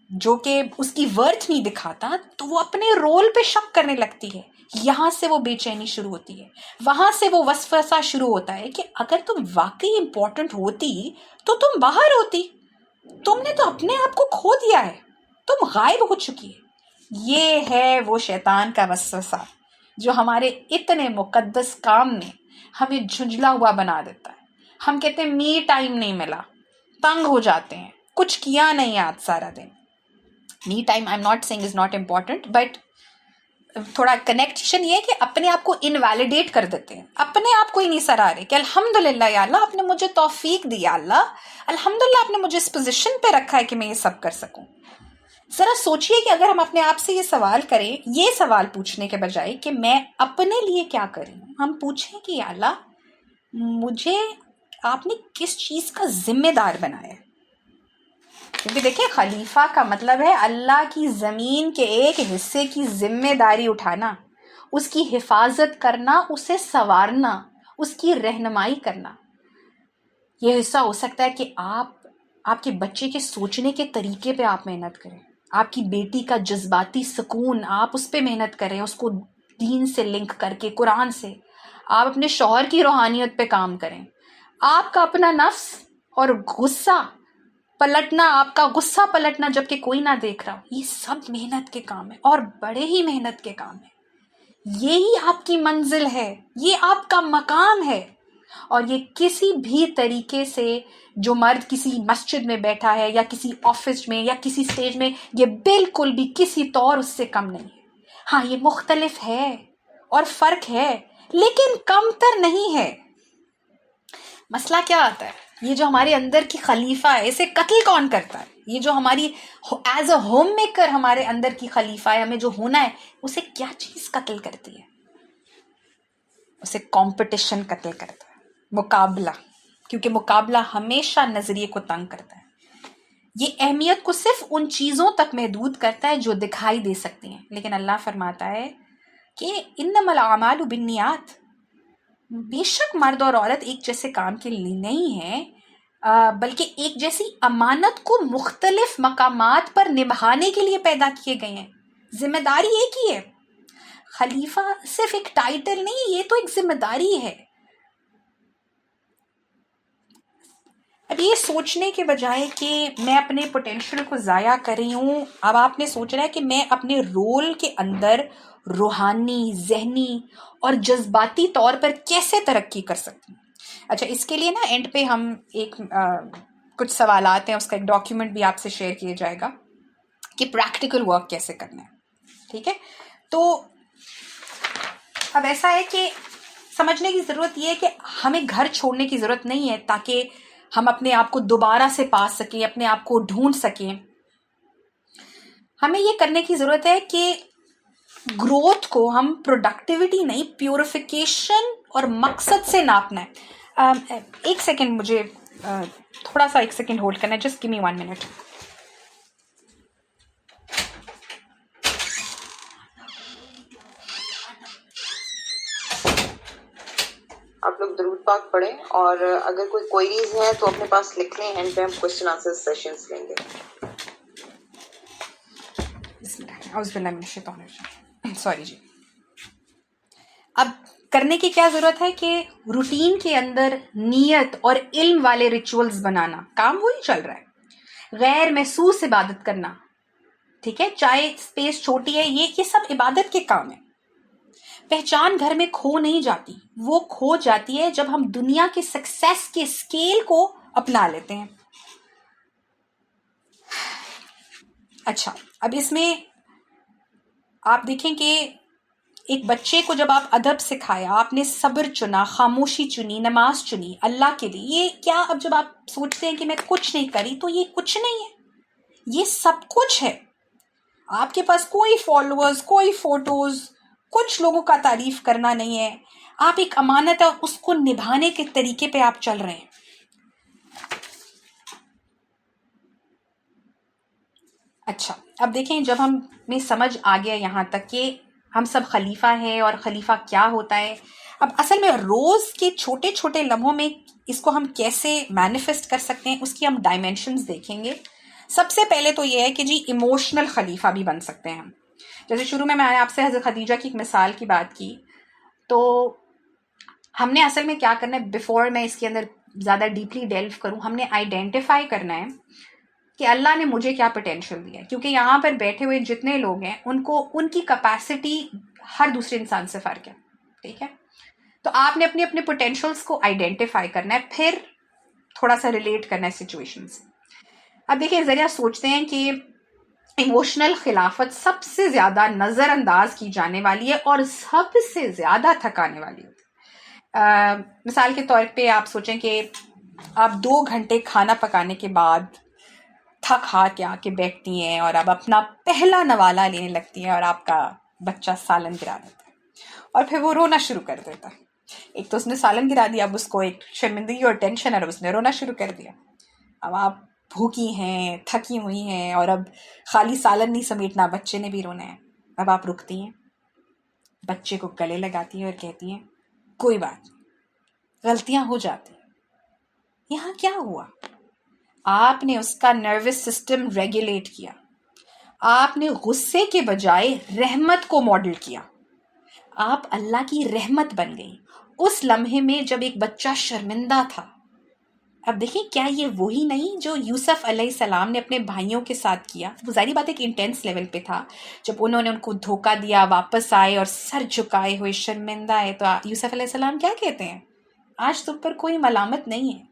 جو کہ اس کی ورتھ نہیں دکھاتا تو وہ اپنے رول پہ شک کرنے لگتی ہے. یہاں سے وہ بے چینی شروع ہوتی ہے. وہاں سے وہ وسوسہ شروع ہوتا ہے کہ اگر تم واقعی امپورٹنٹ ہوتی تو تم باہر ہوتی. تم نے تو اپنے آپ کو کھو دیا ہے، تم غائب ہو چکی ہے. یہ ہے وہ شیطان کا وسوسہ جو ہمارے اتنے مقدس کام میں ہمیں جھنجھلا ہوا بنا دیتا ہے. ہم کہتے ہیں می ٹائم نہیں ملا، تنگ ہو جاتے ہیں، کچھ کیا نہیں آج سارا دن. Me time I am not seeing is not important, but تھوڑا کنیکشن یہ ہے کہ اپنے آپ کو انویلیڈیٹ کر دیتے ہیں، اپنے آپ کو ہی نہیں سراہے کہ الحمدللہ یا اللہ آپ نے مجھے توفیق دی، یا اللہ الحمدللہ آپ نے مجھے اس پوزیشن پہ رکھا ہے کہ میں یہ سب کر سکوں. ذرا سوچئے کہ اگر ہم اپنے آپ سے یہ سوال کریں، یہ سوال پوچھنے کے بجائے کہ میں اپنے لیے کیا کری ہوں، ہم پوچھیں کہ یا اللہ مجھے آپ نے کس چیز کا ذمہ دار بنایا ہے. کیونکہ دیکھیں خلیفہ کا مطلب ہے اللہ کی زمین کے ایک حصے کی ذمہ داری اٹھانا، اس کی حفاظت کرنا، اسے سنوارنا، اس کی رہنمائی کرنا. یہ حصہ ہو سکتا ہے کہ آپ کے بچے کے سوچنے کے طریقے پہ آپ محنت کریں، آپ کی بیٹی کا جذباتی سکون آپ اس پہ محنت کریں، اس کو دین سے لنک کر کے، قرآن سے. آپ اپنے شوہر کی روحانیت پہ کام کریں. آپ کا اپنا نفس اور غصہ پلٹنا، آپ کا غصہ پلٹنا جب کہ کوئی نہ دیکھ رہا، یہ سب محنت کے کام ہے اور بڑے ہی محنت کے کام ہے. یہی آپ کی منزل ہے، یہ آپ کا مقام ہے. اور یہ کسی بھی طریقے سے جو مرد کسی مسجد میں بیٹھا ہے یا کسی آفس میں یا کسی سٹیج میں، یہ بالکل بھی کسی طور اس سے کم نہیں ہے. ہاں یہ مختلف ہے اور فرق ہے لیکن کم تر نہیں ہے. مسئلہ کیا آتا ہے؟ یہ جو ہمارے اندر کی خلیفہ ہے اسے قتل کون کرتا ہے؟ یہ جو ہماری ایز اے ہوم میکر ہمارے اندر کی خلیفہ ہے، ہمیں جو ہونا ہے، اسے کیا چیز قتل کرتی ہے؟ اسے کمپٹیشن قتل کرتا ہے، مقابلہ. کیونکہ مقابلہ ہمیشہ نظریے کو تنگ کرتا ہے. یہ اہمیت کو صرف ان چیزوں تک محدود کرتا ہے جو دکھائی دے سکتی ہیں. لیکن اللہ فرماتا ہے کہ انما الاعمال بالنیات، بے شک مرد اور عورت ایک جیسے کام کے لیے نہیں ہیں، بلکہ ایک جیسی امانت کو مختلف مقامات پر نبھانے کے لیے پیدا کیے گئے ہیں. ذمہ داری ایک ہی ہے. خلیفہ صرف ایک ٹائٹل نہیں، یہ تو ایک ذمہ داری ہے. اب یہ سوچنے کے بجائے کہ میں اپنے پوٹینشیل کو ضائع کر رہی ہوں، اب آپ نے سوچنا ہے کہ میں اپنے رول کے اندر روحانی، ذہنی اور جذباتی طور پر کیسے ترقی کر سکتی ہوں. اچھا، اس کے لیے نا اینڈ پہ ہم ایک کچھ سوالات ہیں، اس کا ایک ڈاکیومنٹ بھی آپ سے شیئر کیا جائے گا کہ پریکٹیکل ورک کیسے کرنا ہے. ٹھیک ہے، تو اب ایسا ہے کہ سمجھنے کی ضرورت یہ ہے کہ ہمیں گھر چھوڑنے کی ضرورت نہیں ہے تاکہ ہم اپنے آپ کو دوبارہ سے پا سکیں، اپنے آپ کو ڈھونڈ سکیں. ہمیں یہ کرنے کی ضرورت ہے کہ گروتھ کو ہم پروڈکٹیوٹی نہیں، پیوریفیکیشن اور مقصد سے ناپنا ہے. ایک سیکنڈ، مجھے تھوڑا سا ایک سیکنڈ ہولڈ کرنا ہے، جسٹ گیو می 1 منٹ. آپ لوگ درود پاک پڑھیں، اور اگر کوئی کوئریز ہیں تو اپنے پاس لکھ لیں، اینڈ پہ ہم کوشچن آنسر سیشنز لیں گے. سوری جی. اب کرنے کی کیا ضرورت ہے کہ روٹین کے اندر نیت اور علم والے ریچولز بنانا. کام وہی چل رہا ہے، غیر محسوس عبادت کرنا. ٹھیک ہے، چاہے اسپیس چھوٹی ہے، یہ سب عبادت کے کام ہیں. پہچان گھر میں کھو نہیں جاتی، وہ کھو جاتی ہے جب ہم دنیا کے سکسیس کے اسکیل کو اپنا لیتے ہیں. اچھا، اب اس میں آپ دیکھیں کہ ایک بچے کو جب آپ ادب سکھایا، آپ نے صبر چنا، خاموشی چنی، نماز چنی اللہ کے لیے، یہ کیا اب جب آپ سوچتے ہیں کہ میں کچھ نہیں کری، تو یہ کچھ نہیں ہے، یہ سب کچھ ہے. آپ کے پاس کوئی فالوورز، کوئی فوٹوز، کچھ لوگوں کا تعریف کرنا نہیں ہے. آپ ایک امانت ہے اور اس کو نبھانے کے طریقے پہ آپ چل رہے ہیں. اچھا، اب دیکھیں جب ہمیں سمجھ آ گیا یہاں تک کہ ہم سب خلیفہ ہیں اور خلیفہ کیا ہوتا ہے، اب اصل میں روز کے چھوٹے چھوٹے لمحوں میں اس کو ہم کیسے مینیفیسٹ کر سکتے ہیں، اس کی ہم ڈائمینشنز دیکھیں گے. سب سے پہلے تو یہ ہے کہ جی ایموشنل خلیفہ بھی بن سکتے ہیں ہم. جیسے شروع میں نے آپ سے حضرت خدیجہ کی ایک مثال کی بات کی، تو ہم نے اصل میں کیا کرنا ہے، بیفور میں اس کے اندر زیادہ ڈیپلی ڈیلو کروں، ہم نے آئیڈینٹیفائی کرنا ہے کہ اللہ نے مجھے کیا پوٹینشیل دیا ہے. کیونکہ یہاں پر بیٹھے ہوئے جتنے لوگ ہیں ان کی کیپیسٹی ہر دوسرے انسان سے فرق ہے. ٹھیک ہے، تو آپ نے اپنے اپنے پوٹینشیلس کو آئیڈینٹیفائی کرنا ہے، پھر تھوڑا سا ریلیٹ کرنا ہے سچویشن سے. اب دیکھیں ذریعہ سوچتے ہیں کہ ایموشنل خلافت سب سے زیادہ نظر انداز کی جانے والی ہے اور سب سے زیادہ تھکانے والی ہوتی ہے. مثال کے طور پہ آپ سوچیں کہ آپ 2 گھنٹے کھانا پکانے کے بعد تھک ہار کے آ کے بیٹھتی ہیں اور اب اپنا پہلا نوالا لینے لگتی ہیں اور آپ کا بچہ سالن گرا دیتا ہے اور پھر وہ رونا شروع کر دیتا ہے. ایک تو اس نے سالن گرا دیا، اب اس کو ایک شرمندگی اور ٹینشن ہے اور اس نے رونا شروع کر دیا. اب آپ بھوکی ہیں، تھکی ہوئی ہیں، اور اب خالی سالن نہیں سمیٹنا، بچے نے بھی رونا ہے. اب آپ رکتی ہیں، بچے کو گلے لگاتی ہیں اور کہتی ہیں کوئی بات نہیں، غلطیاں ہو جاتی ہیں. یہاں کیا ہوا؟ آپ نے اس کا نروس سسٹم ریگولیٹ کیا، آپ نے غصے کے بجائے رحمت کو ماڈل کیا، آپ اللہ کی رحمت بن گئی اس لمحے میں جب ایک بچہ شرمندہ تھا. اب دیکھیں کیا یہ وہی نہیں جو یوسف علیہ السلام نے اپنے بھائیوں کے ساتھ کیا؟ وہ ظاہری بات ایک انٹینس لیول پہ تھا، جب انہوں نے ان کو دھوکہ دیا، واپس آئے اور سر جھکائے ہوئے شرمندہ ہے، تو یوسف علیہ السلام کیا کہتے ہیں؟ آج تم پر کوئی ملامت نہیں ہے.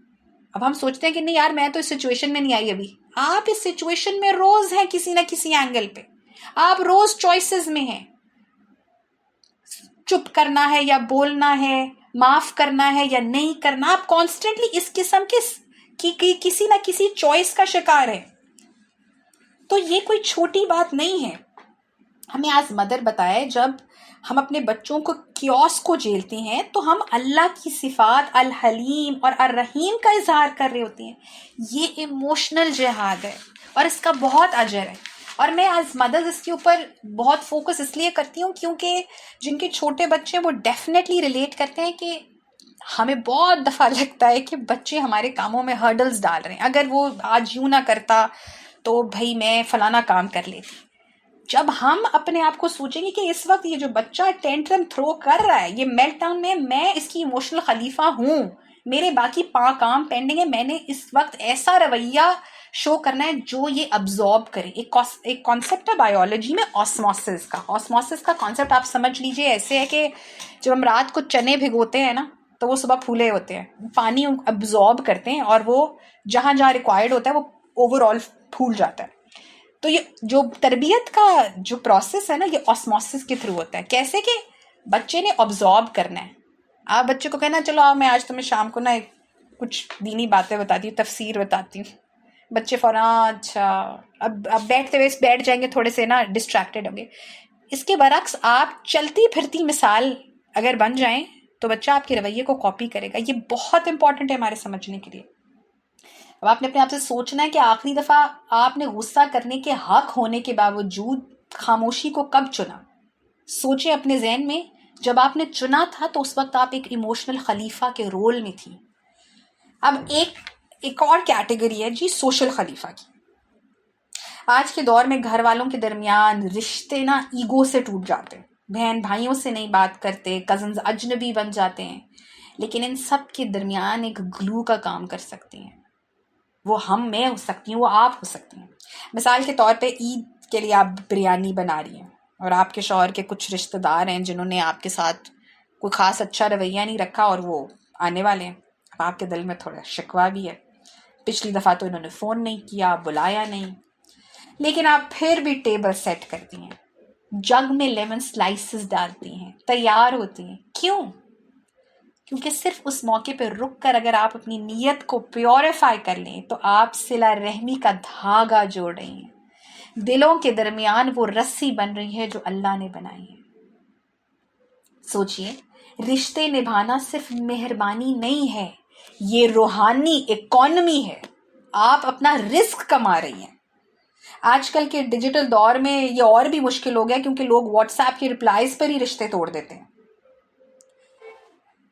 اب ہم سوچتے ہیں کہ نہیں یار میں تو اس سچویشن میں نہیں آئی ابھی. آپ اس سچویشن میں روز ہیں کسی نہ کسی اینگل پہ، آپ روز چوائسز میں ہیں. چپ کرنا ہے یا بولنا ہے، معاف کرنا ہے یا نہیں کرنا، آپ کانسٹنٹلی اس قسم کی کسی نہ کسی چوائس کا شکار ہے. تو یہ کوئی چھوٹی بات نہیں ہے. ہمیں آج مدر بتایا جب ہم اپنے بچوں کو کیوس کو جھیلتے ہیں تو ہم اللہ کی صفات الحلیم اور الرحیم کا اظہار کر رہے ہوتے ہیں. یہ ایموشنل جہاد ہے اور اس کا بہت اجر ہے. اور میں آج مدرز اس کے اوپر بہت فوکس اس لیے کرتی ہوں کیونکہ جن کے چھوٹے بچے وہ ڈیفینیٹلی ریلیٹ کرتے ہیں کہ ہمیں بہت دفعہ لگتا ہے کہ بچے ہمارے کاموں میں ہرڈلز ڈال رہے ہیں. اگر وہ آج یوں نہ کرتا تو بھائی میں فلانا کام کر لیتی. جب ہم اپنے آپ کو سوچیں گے کہ اس وقت یہ جو بچہ ٹینٹرم تھرو کر رہا ہے، یہ میلٹ ڈاؤن میں اس کی ایموشنل خلیفہ ہوں، میرے باقی 5 کام پینڈنگ ہے، میں نے اس وقت ایسا رویہ شو کرنا ہے جو یہ ابزارب کرے. ایک کانسیپٹ ہے بایولوجی میں آسموسس کا. آسموسس کا کانسیپٹ آپ سمجھ لیجئے ایسے ہے کہ جب ہم رات کو چنے بھگوتے ہیں نا تو وہ صبح پھولے ہوتے ہیں, پانی ابزارب کرتے ہیں اور وہ جہاں جہاں ریکوائرڈ ہوتا ہے وہ اوور آل پھول جاتا ہے. تو یہ جو تربیت کا جو پروسیس ہے نا, یہ آسموسس کے تھرو ہوتا ہے. کیسے کہ بچے نے ابزارب کرنا ہے. آپ بچے کو کہنا چلو میں آج تمہیں شام کو نا کچھ دینی باتیں بتاتی ہوں, تفسیر بتاتی ہوں, بچے فوراً اچھا اب بیٹھتے ہوئے بیٹھ جائیں گے, تھوڑے سے نا ڈسٹریکٹیڈ ہوں گے. اس کے برعکس آپ چلتی پھرتی مثال اگر بن جائیں تو بچہ آپ کے رویے کو کاپی کرے گا. یہ بہت امپورٹنٹ ہے ہمارے سمجھنے کے لیے. اب آپ نے اپنے آپ سے سوچنا ہے کہ آخری دفعہ آپ نے غصہ کرنے کے حق ہونے کے باوجود خاموشی کو کب چنا. سوچیں اپنے ذہن میں, جب آپ نے چنا تھا تو اس وقت آپ ایک ایموشنل خلیفہ کے رول میں تھی. اب ایک اور کیٹیگری ہے جی سوشل خلیفہ کی. آج کے دور میں گھر والوں کے درمیان رشتے نا ایگو سے ٹوٹ جاتے ہیں, بہن بھائیوں سے نہیں بات کرتے, کزنز اجنبی بن جاتے ہیں. لیکن ان سب کے درمیان ایک گلو کا کام کر سکتی ہیں. وہ میں ہو سکتی ہوں, وہ آپ ہو سکتی ہیں. مثال کے طور پہ عید کے لیے آپ بریانی بنا رہی ہیں اور آپ کے شوہر کے کچھ رشتہ دار ہیں جنہوں نے آپ کے ساتھ کوئی خاص اچھا رویہ نہیں رکھا اور وہ آنے والے ہیں. اب آپ کے دل میں تھوڑا شکوہ بھی ہے, پچھلی دفعہ تو انہوں نے فون نہیں کیا, بلایا نہیں, لیکن آپ پھر بھی ٹیبل سیٹ کرتی ہیں, جگ میں لیمن سلائسز ڈالتی ہیں, تیار ہوتی ہیں. کیوں؟ کیونکہ صرف اس موقع پہ رک کر اگر آپ اپنی نیت کو پیوریفائی کر لیں تو آپ صلہ رحمی کا دھاگا جوڑ رہی ہیں. دلوں کے درمیان وہ رسی بن رہی ہے جو اللہ نے بنائی ہے. سوچئے, رشتے نبھانا صرف مہربانی نہیں ہے, یہ روحانی اکانومی ہے. آپ اپنا رزق کما رہی ہیں. آج کل کے ڈیجیٹل دور میں یہ اور بھی مشکل ہو گیا کیونکہ لوگ واٹس ایپ کی رپلائز پر ہی رشتے توڑ دیتے ہیں.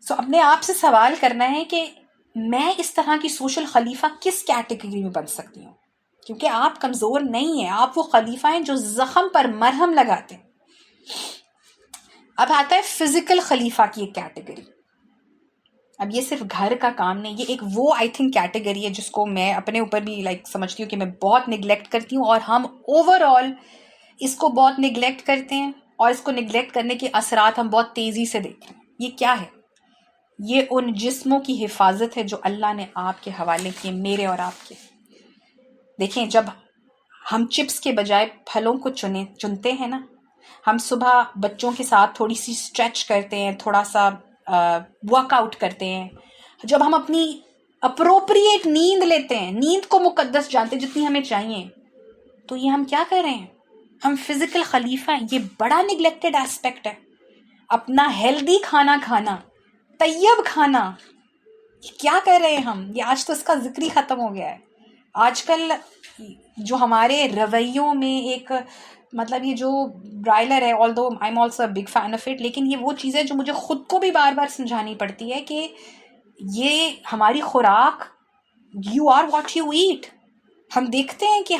سو اپنے آپ سے سوال کرنا ہے کہ میں اس طرح کی سوشل خلیفہ کس کیٹیگری میں بن سکتی ہوں, کیونکہ آپ کمزور نہیں ہیں, آپ وہ خلیفہ ہیں جو زخم پر مرہم لگاتے ہیں. اب آتا ہے فزیکل خلیفہ کی ایک کیٹیگری. اب یہ صرف گھر کا کام نہیں, یہ ایک وہ آئی تھنک کیٹیگری ہے جس کو میں اپنے اوپر بھی سمجھتی ہوں کہ میں بہت نگلیکٹ کرتی ہوں, اور ہم اوور آل اس کو بہت نگلیکٹ کرتے ہیں, اور اس کو نگلیکٹ کرنے کے اثرات ہم بہت تیزی سے دیکھتے ہیں. یہ کیا ہے؟ یہ ان جسموں کی حفاظت ہے جو اللہ نے آپ کے حوالے کیے, میرے اور آپ کے. دیکھیں, جب ہم چپس کے بجائے پھلوں کو چنتے ہیں نا, ہم صبح بچوں کے ساتھ تھوڑی سی اسٹریچ کرتے ہیں, تھوڑا سا ورک آؤٹ کرتے ہیں, جب ہم اپنی اپروپریٹ نیند لیتے ہیں, نیند کو مقدس جانتے جتنی ہمیں چاہیے, تو یہ ہم کیا کر رہے ہیں؟ ہم فزیکل خلیفہ ہیں. یہ بڑا نگلیکٹڈ ایسپیکٹ ہے. اپنا ہیلدی کھانا کھانا, طیب کھانا, کیا کر رہے ہیں ہم؟ یہ آج تو اس کا ذکر ہی ختم ہو گیا ہے. آج کل جو ہمارے رویوں میں ایک یہ جو برائلر ہے, although I'm also a big fan of it, لیکن یہ وہ چیز ہے جو مجھے خود کو بھی بار بار سمجھانی پڑتی ہے کہ یہ ہماری خوراک, you are what you eat. ہم دیکھتے ہیں کہ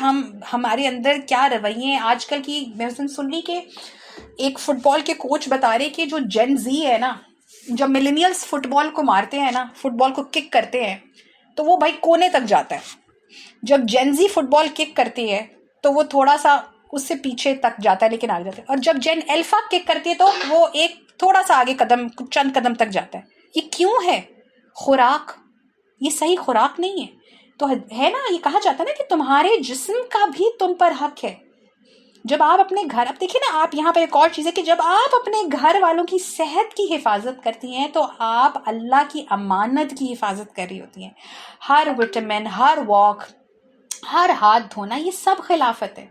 ہمارے اندر کیا رویے ہیں. آج کل کی میں سن لی کہ ایک فٹ بال کے کوچ بتا رہے کہ جو جین زی ہے نا, جب ملینیلز فٹ بال کو مارتے ہیں نا, فٹ بال کو کک کرتے ہیں, تو وہ بھائی کونے تک جاتا ہے. جب جین زی فٹ بال کک کرتی ہے تو وہ تھوڑا سا اس سے پیچھے تک جاتا ہے لیکن آگے جاتا ہے, اور جب جین الفا کک کرتی ہے تو وہ ایک تھوڑا سا آگے چند قدم تک جاتا ہے. یہ کیوں ہے؟ خوراک, یہ صحیح خوراک نہیں ہے. تو ہے نا, یہ کہا جاتا ہے نا کہ تمہارے جسم کا بھی تم پر حق ہے. جب آپ اپنے گھر, اب دیکھیں نا, آپ یہاں پہ ایک اور چیز ہے کہ جب آپ اپنے گھر والوں کی صحت کی حفاظت کرتی ہیں تو آپ اللہ کی امانت کی حفاظت کر رہی ہوتی ہیں. ہر وٹامن, ہر واک, ہر ہاتھ دھونا, یہ سب خلافت ہے.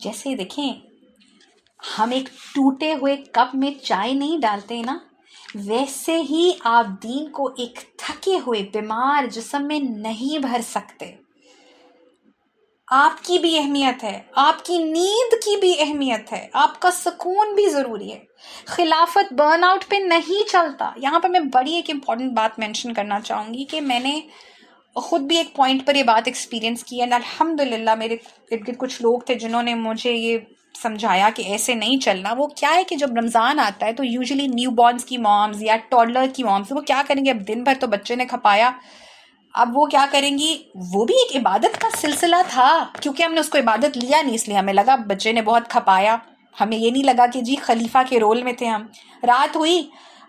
جیسے دیکھیں, ہم ایک ٹوٹے ہوئے کپ میں چائے نہیں ڈالتے نا, ویسے ہی آپ دین کو ایک تھکے ہوئے بیمار جسم میں نہیں بھر سکتے. آپ کی بھی اہمیت ہے, آپ کی نیند کی بھی اہمیت ہے, آپ کا سکون بھی ضروری ہے. خلافت برن آؤٹ پہ نہیں چلتا. یہاں پر میں بڑی ایک امپورٹنٹ بات مینشن کرنا چاہوں گی کہ میں نے خود بھی ایک پوائنٹ پر یہ بات ایکسپیرینس کی ہے. الحمدللہ میرے ارد گرد کچھ لوگ تھے جنہوں نے مجھے یہ سمجھایا کہ ایسے نہیں چلنا. وہ کیا ہے کہ جب رمضان آتا ہے تو یوزلی نیو بورنز کی مامز یا ٹوڈلر کی مامز وہ کیا کریں گے, اب دن بھر تو بچے نے کھپایا, اب وہ کیا کریں گی, وہ بھی ایک عبادت کا سلسلہ تھا, کیونکہ ہم نے اس کو عبادت لیا نہیں, اس لیے ہمیں لگا بچے نے بہت کھپایا, ہمیں یہ نہیں لگا کہ جی خلیفہ کے رول میں تھے ہم. رات ہوئی,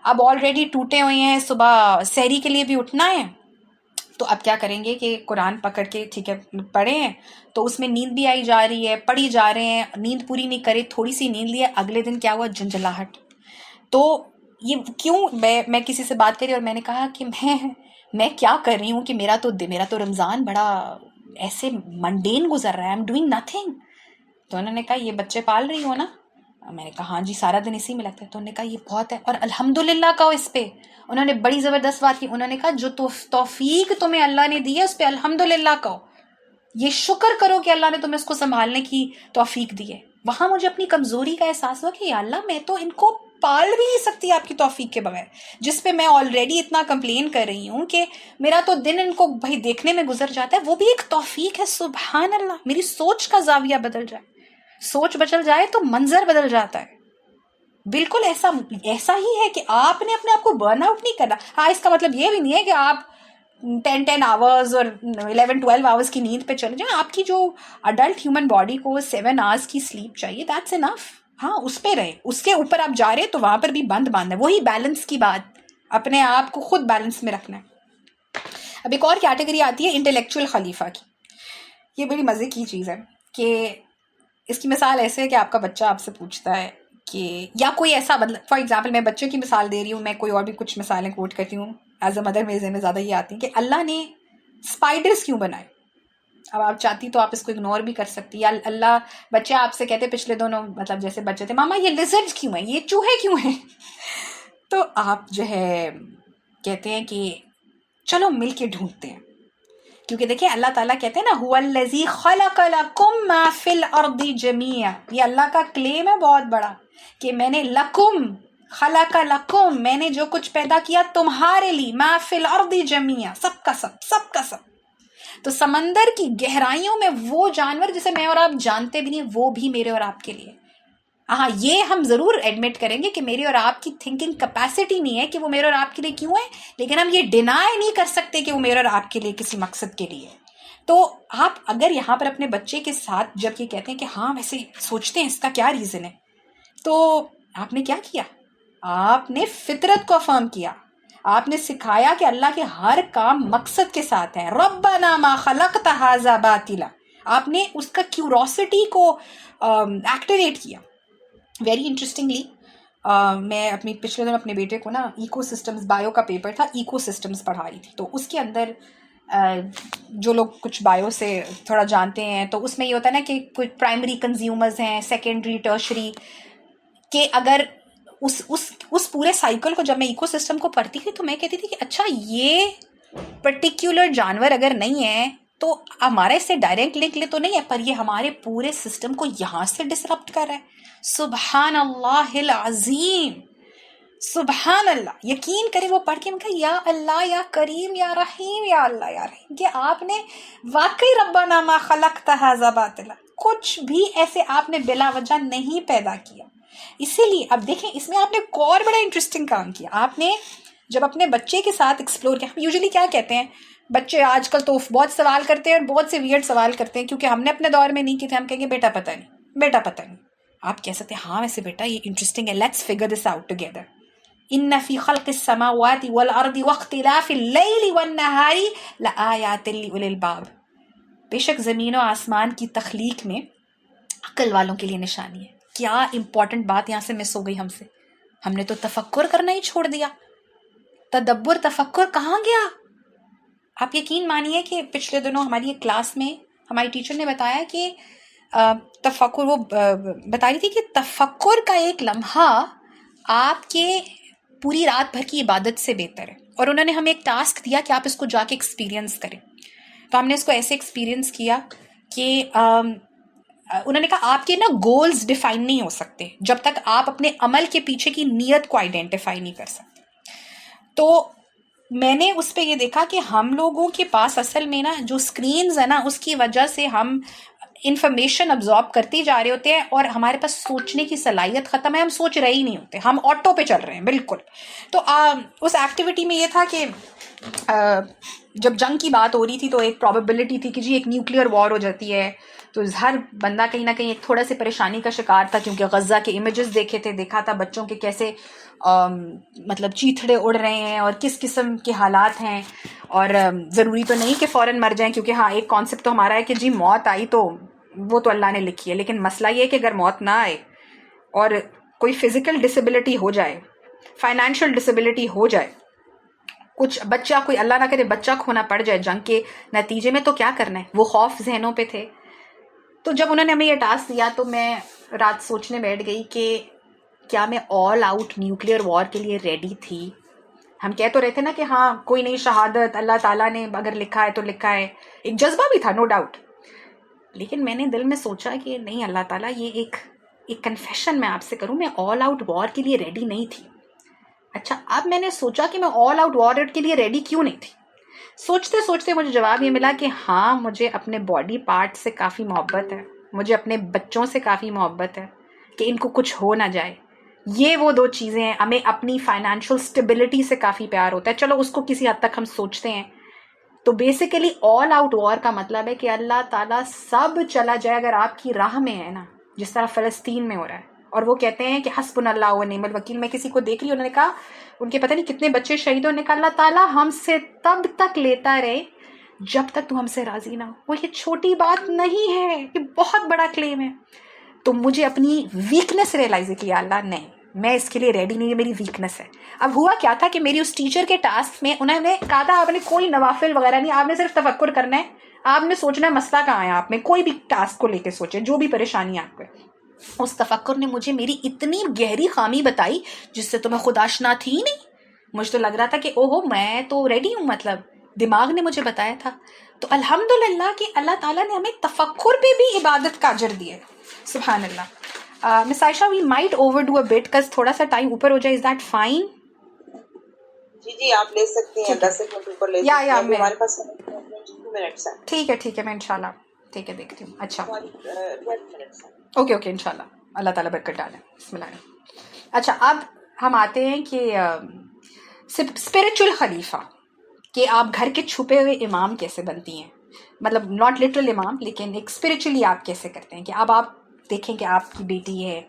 اب آلریڈی ٹوٹے ہوئے ہیں, صبح سحری کے لیے بھی اٹھنا ہے, تو اب کیا کریں گے کہ قرآن پکڑ کے ٹھیک ہے پڑھے ہیں, تو اس میں نیند بھی آئی جا رہی ہے, پڑھی جا رہے ہیں, نیند پوری نہیں کرے, تھوڑی سی نیند لی, اگلے دن کیا ہوا, جھنجھلاہٹ. تو یہ کیوں, میں کسی سے بات کری اور میں نے کہا کہ میں کیا کر رہی ہوں کہ میرا تو رمضان بڑا ایسے منڈین گزر رہا ہے, آئی ایم ڈوئنگ نتھنگ. تو انہوں نے کہا یہ بچے پال رہی ہو نا؟ میں نے کہا ہاں جی, سارا دن اسی میں لگتا ہے. تو انہوں نے کہا یہ بہت ہے, اور الحمدللہ کہو اس پہ. انہوں نے بڑی زبردست بات کی, انہوں نے کہا جو توفیق تمہیں اللہ نے دی ہے اس پہ الحمدللہ کہو, یہ شکر کرو کہ اللہ نے تمہیں اس کو سنبھالنے کی توفیق دی ہے. وہاں مجھے اپنی کمزوری کا احساس ہوا کہ یا اللہ میں تو ان کو پال بھی نہیں سکتی آپ کی توفیق کے بغیر, جس پہ میں آلریڈی اتنا کمپلین کر رہی ہوں کہ میرا تو دن ان کو بھائی دیکھنے میں گزر جاتا ہے, وہ بھی ایک توفیق ہے. سبحان اللہ, میری سوچ کا زاویہ بدل جائے, سوچ بدل جائے تو منظر بدل جاتا ہے. بالکل ایسا ہی ہے کہ آپ نے اپنے آپ کو برن آؤٹ نہیں کرنا. ہاں, اس کا مطلب یہ بھی نہیں ہے کہ آپ 10 آورز اور 11-12 آورز کی نیند پہ چلے جائیں. آپ کی جو اڈلٹ ہیومن باڈی کو 7 آورز کی سلیپ چاہیے, دیٹس انف. ہاں, اس پہ رہے, اس کے اوپر آپ جا رہے تو وہاں پر بھی بند باندھ ہے. وہی بیلنس کی بات, اپنے آپ کو خود بیلنس میں رکھنا ہے. اب ایک اور کیٹیگری آتی ہے انٹلیکچوئل خلیفہ کی. یہ بڑی مزے کی چیز ہے کہ اس کی مثال ایسے ہے کہ آپ کا بچہ آپ سے پوچھتا ہے کہ, یا کوئی ایسا مطلب فار ایگزامپل میں بچے کی مثال دے رہی ہوں, میں کوئی اور بھی کچھ مثالیں کوٹ کرتی ہوں ایز اے مدر, میرے ذہن میں زیادہ یہ آتی ہیں کہ اللہ نے اسپائڈرس کیوں بنائے. اب آپ چاہتی تو آپ اس کو اگنور بھی کر سکتی, یا اللہ, بچے آپ سے کہتے پچھلے دونوں مطلب جیسے بچے تھے, ماما یہ لیزرڈ کیوں ہیں, یہ چوہے کیوں ہیں. تو آپ جو ہے کہتے ہیں کہ چلو مل کے ڈھونڈتے ہیں, کیونکہ دیکھیں اللہ تعالیٰ کہتے ہیں نا هو الذی خلق لکم ما فی الارض جمیعا, یہ اللہ کا کلیم ہے بہت بڑا کہ میں نے لکم خلق لکم, میں نے جو کچھ پیدا کیا تمہارے لیے, ما فی الارض جمیعا, سب کا سب. تو سمندر کی گہرائیوں میں وہ جانور جسے میں اور آپ جانتے بھی نہیں, وہ بھی میرے اور آپ کے لیے. ہاں, یہ ہم ضرور ایڈمٹ کریں گے کہ میری اور آپ کی تھنکنگ کیپیسٹی نہیں ہے کہ وہ میرے اور آپ کے لیے کیوں ہے, لیکن ہم یہ ڈینائی نہیں کر سکتے کہ وہ میرے اور آپ کے لیے کسی مقصد کے لیے. تو آپ اگر یہاں پر اپنے بچے کے ساتھ جب یہ کہتے ہیں کہ ہاں ویسے سوچتے ہیں اس کا کیا ریزن ہے, تو آپ نے کیا کیا, آپ نے فطرت کو افرم کیا, آپ نے سکھایا کہ اللہ کے ہر کام مقصد کے ساتھ ہے. ربنا ما خلقت ھذا باطلا, آپ نے اس کا کیوروسٹی کو ایکٹیویٹ کیا. ویری انٹرسٹنگلی میں اپنی پچھلے دن اپنے بیٹے کو نا ایکو سسٹمز, بایو کا پیپر تھا, ایکو سسٹمز پڑھا رہی تھی. تو اس کے اندر جو لوگ کچھ بایو سے تھوڑا جانتے ہیں تو اس میں یہ ہوتا ہے نا کہ کچھ پرائمری کنزیومرز ہیں, سیکنڈری, ٹرشری, کہ اگر اس پورے سائیکل کو جب میں ایکو سسٹم کو پڑھتی تھی تو میں کہتی تھی کہ اچھا یہ پرٹیکولر جانور اگر نہیں ہے تو ہمارا اس سے ڈائریکٹ لنک لے تو نہیں ہے, پر یہ ہمارے پورے سسٹم کو یہاں سے ڈسرپٹ کر رہا ہے. سبحان اللہ العظیم, سبحان اللہ. یقین کریں وہ پڑھ کے میں کہا یا اللہ یا کریم یا رحیم, یا اللہ یا رحیم, کہ آپ نے واقعی ربنا ما خلقت ھذا باطلا, کچھ بھی ایسے آپ نے بلا وجہ نہیں پیدا کیا. اسی لیے اب دیکھیں اس میں آپ نے ایک اور بڑا انٹرسٹنگ کام کیا. آپ نے جب اپنے بچے کے ساتھ ایکسپلور کیا, ہم یوزلی کیا کہتے ہیں, بچے آج کل تو بہت سوال کرتے ہیں اور بہت سے ویئرڈ سوال کرتے ہیں کیونکہ ہم نے اپنے دور میں نہیں کیے تھے. ہم کہیں گے بیٹا پتہ نہیں. آپ کہہ سکتے ہیں ہاں ویسے بیٹا یہ انٹرسٹنگ ہے, let's figure this out together. ان فی خلق السماوات والارض واختلاف اللیل والنہار لآیات لأولی الباب, بے شک زمین و آسمان کی تخلیق میں عقل والوں کے لیے نشانی ہے. کیا امپورٹنٹ بات یہاں سے مس ہو گئی ہم سے, ہم نے تو تفکر کرنا ہی چھوڑ دیا. تدبر, تفکر کہاں گیا؟ آپ یقین مانیے کہ پچھلے دنوں ہماری ایک کلاس میں ہماری ٹیچر نے بتایا کہ تفکر, وہ بتا رہی تھی کہ تفکر کا ایک لمحہ آپ کے پوری رات بھر کی عبادت سے بہتر ہے. اور انہوں نے ہمیں ایک ٹاسک دیا کہ آپ اس کو جا کے ایکسپیرینس کریں. تو ہم نے اس کو ایسے ایکسپیرینس کیا کہ انہوں نے کہا آپ کے نا گولز ڈیفائن نہیں ہو سکتے جب تک آپ اپنے عمل کے پیچھے کی نیت کو آئیڈینٹیفائی نہیں کر سکتے. تو میں نے اس پہ یہ دیکھا کہ ہم لوگوں کے پاس اصل میں نا جو اسکرینز ہیں نا اس کی وجہ سے ہم انفارمیشن ابزارب کرتے جا رہے ہوتے ہیں اور ہمارے پاس سوچنے کی صلاحیت ختم ہے, ہم سوچ رہے ہی نہیں ہوتے, ہم آٹو پہ چل رہے ہیں بالکل. تو اس ایکٹیویٹی میں یہ تھا کہ جب جنگ کی بات ہو رہی تھی تو ایک پروبیبلٹی تھی کہ جی ایک نیوکلیئر وار ہو جاتی ہے, تو ہر بندہ کہیں نہ کہیں ایک تھوڑا سی پریشانی کا شکار تھا، کیونکہ غزہ کے امیجز دیکھا تھا بچوں کے کیسے مطلب چیتھڑے اڑ رہے ہیں اور کس قسم کے حالات ہیں. اور ضروری تو نہیں کہ فوراً مر جائیں، کیونکہ ہاں ایک کانسیپٹ تو ہمارا ہے کہ جی موت آئی تو وہ تو اللہ نے لکھی ہے، لیکن مسئلہ یہ ہے کہ اگر موت نہ آئے اور کوئی فزیکل ڈسیبلٹی ہو جائے، فائنینشیل ڈسیبلٹی ہو جائے، کچھ بچہ کوئی اللہ نہ کرے بچہ کھونا پڑ جائے جنگ کے نتیجے میں، تو کیا کرنا ہے؟ وہ خوف ذہنوں پہ تھے. تو جب انہوں نے ہمیں یہ ٹاسک دیا تو میں رات سوچنے بیٹھ گئی کہ کیا میں آل آؤٹ نیوکلیئر وار کے لیے ریڈی تھی؟ ہم کہہ تو رہے تھے نا کہ ہاں کوئی نہیں، شہادت اللہ تعالیٰ نے اگر لکھا ہے تو لکھا ہے، ایک جذبہ بھی تھا نو ڈاؤٹ. لیکن میں نے دل میں سوچا کہ نہیں اللہ تعالیٰ، یہ ایک کنفیشن میں آپ سے کروں، میں آل آؤٹ وار کے لیے ریڈی نہیں تھی. اچھا اب میں نے سوچا کہ میں آل آؤٹ وار کے لیے ریڈی کیوں نہیں تھی. سوچتے سوچتے مجھے جواب یہ ملا کہ ہاں مجھے اپنے باڈی پارٹ سے کافی محبت ہے، مجھے اپنے بچوں سے کافی محبت ہے کہ ان کو کچھ ہو نہ جائے. یہ وہ دو چیزیں ہیں. ہمیں اپنی فائنینشیل سٹیبلٹی سے کافی پیار ہوتا ہے، چلو اس کو کسی حد تک ہم سوچتے ہیں. تو بیسیکلی آل آؤٹ وار کا مطلب ہے کہ اللہ تعالیٰ سب چلا جائے اگر آپ کی راہ میں ہے نا، جس طرح فلسطین میں ہو رہا ہے. اور وہ کہتے ہیں کہ حسبنا اللہ و نعم الوکیل. میں کسی کو دیکھ رہی ہوں، انہوں نے کہا ان کے پتہ نہیں کتنے بچے شہید ہونے کا، اللہ تعالیٰ ہم سے تب تک لیتا رہے جب تک تو ہم سے راضی نہ ہو. وہ یہ چھوٹی بات نہیں ہے، یہ بہت بڑا کلیم ہے. تو مجھے اپنی ویکنس ریئلائز کیا اللہ نہیں، میں اس کے لیے ریڈی نہیں، یہ میری ویکنس ہے. اب ہوا کیا تھا کہ میری اس ٹیچر کے ٹاسک میں انہوں نے کہا تھا آپ نے کوئی نوافل وغیرہ نہیں، آپ نے صرف تفکر کرنا ہے، آپ نے سوچنا ہے مسئلہ کہاں ہے. آپ میں کوئی بھی ٹاسک کو لے کے سوچے، جو بھی پریشانی آپ کو ہے. اس تفکر نے مجھے میری اتنی گہری خامی بتائی جس سے تو میں خود آشنا تھی ہی نہیں. مجھے تو لگ رہا تھا کہ اوہو میں تو ریڈی ہوں، مطلب دماغ نے مجھے بتایا تھا. تو الحمدللہ کہ اللہ تعالیٰ نے ہمیں تفکر پہ بھی عبادت کا اجر دیا ہے. سبحان اللہ. Miss Ayesha we might overdo a bit cause تھوڑا سا ٹائم اوپر ہو جائے. Is that fine? جی آپ لے سکتی ہیں، 10 منٹ اوپر لے سکتی ہیں. ہمارے پاس 2 منٹس ہیں. ٹھیک ہے میں انشاءاللہ ٹھیک ہے دیکھتی ہوں. اچھا اوکے انشاءاللہ. اللہ تعالیٰ برکت ڈالے. بسم اللہ. اچھا اب ہم آتے ہیں کہ اسپرچل خلیفہ، کہ آپ گھر کے چھپے ہوئے امام کیسے بنتی ہیں. مطلب ناٹ لٹرل امام، لیکن ایک اسپرچلی آپ کیسے کرتے ہیں. کہ اب آپ دیکھیں کہ آپ کی بیٹی ہے،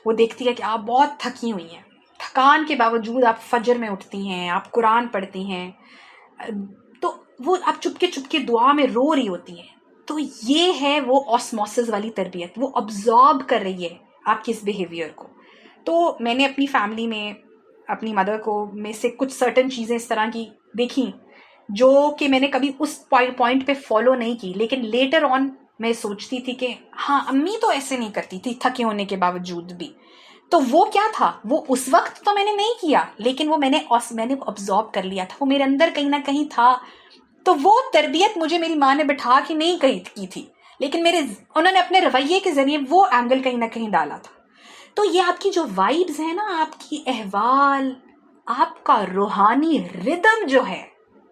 وہ دیکھتی ہے کہ آپ بہت تھکی ہوئی ہیں، تھکان کے باوجود آپ فجر میں اٹھتی ہیں، آپ قرآن پڑھتی ہیں، تو وہ آپ چپ کے دعا میں رو رہی ہوتی ہیں. تو یہ ہے وہ آسموسس والی تربیت، وہ ابزارب کر رہی ہے آپ کے اس بیہیویئر کو. تو میں نے اپنی فیملی میں اپنی مدر کو میں سے کچھ سرٹن چیزیں اس طرح کی دیکھیں جو کہ میں نے کبھی اس پوائنٹ پہ فالو نہیں کی، لیکن لیٹر آن میں سوچتی تھی کہ ہاں امی تو ایسے نہیں کرتی تھی تھکے ہونے کے باوجود بھی. تو وہ کیا تھا، وہ اس وقت تو میں نے نہیں کیا، لیکن وہ میں نے ابزارب کر لیا تھا، وہ میرے اندر کہیں نہ کہیں تھا. تو وہ تربیت مجھے میری ماں نے بٹھا کے نہیں کی تھی، لیکن انہوں نے اپنے رویے کے ذریعے وہ اینگل کہیں نہ کہیں ڈالا تھا. تو یہ آپ کی جو وائبز ہیں نا، آپ کی احوال، آپ کا روحانی ردم جو ہے،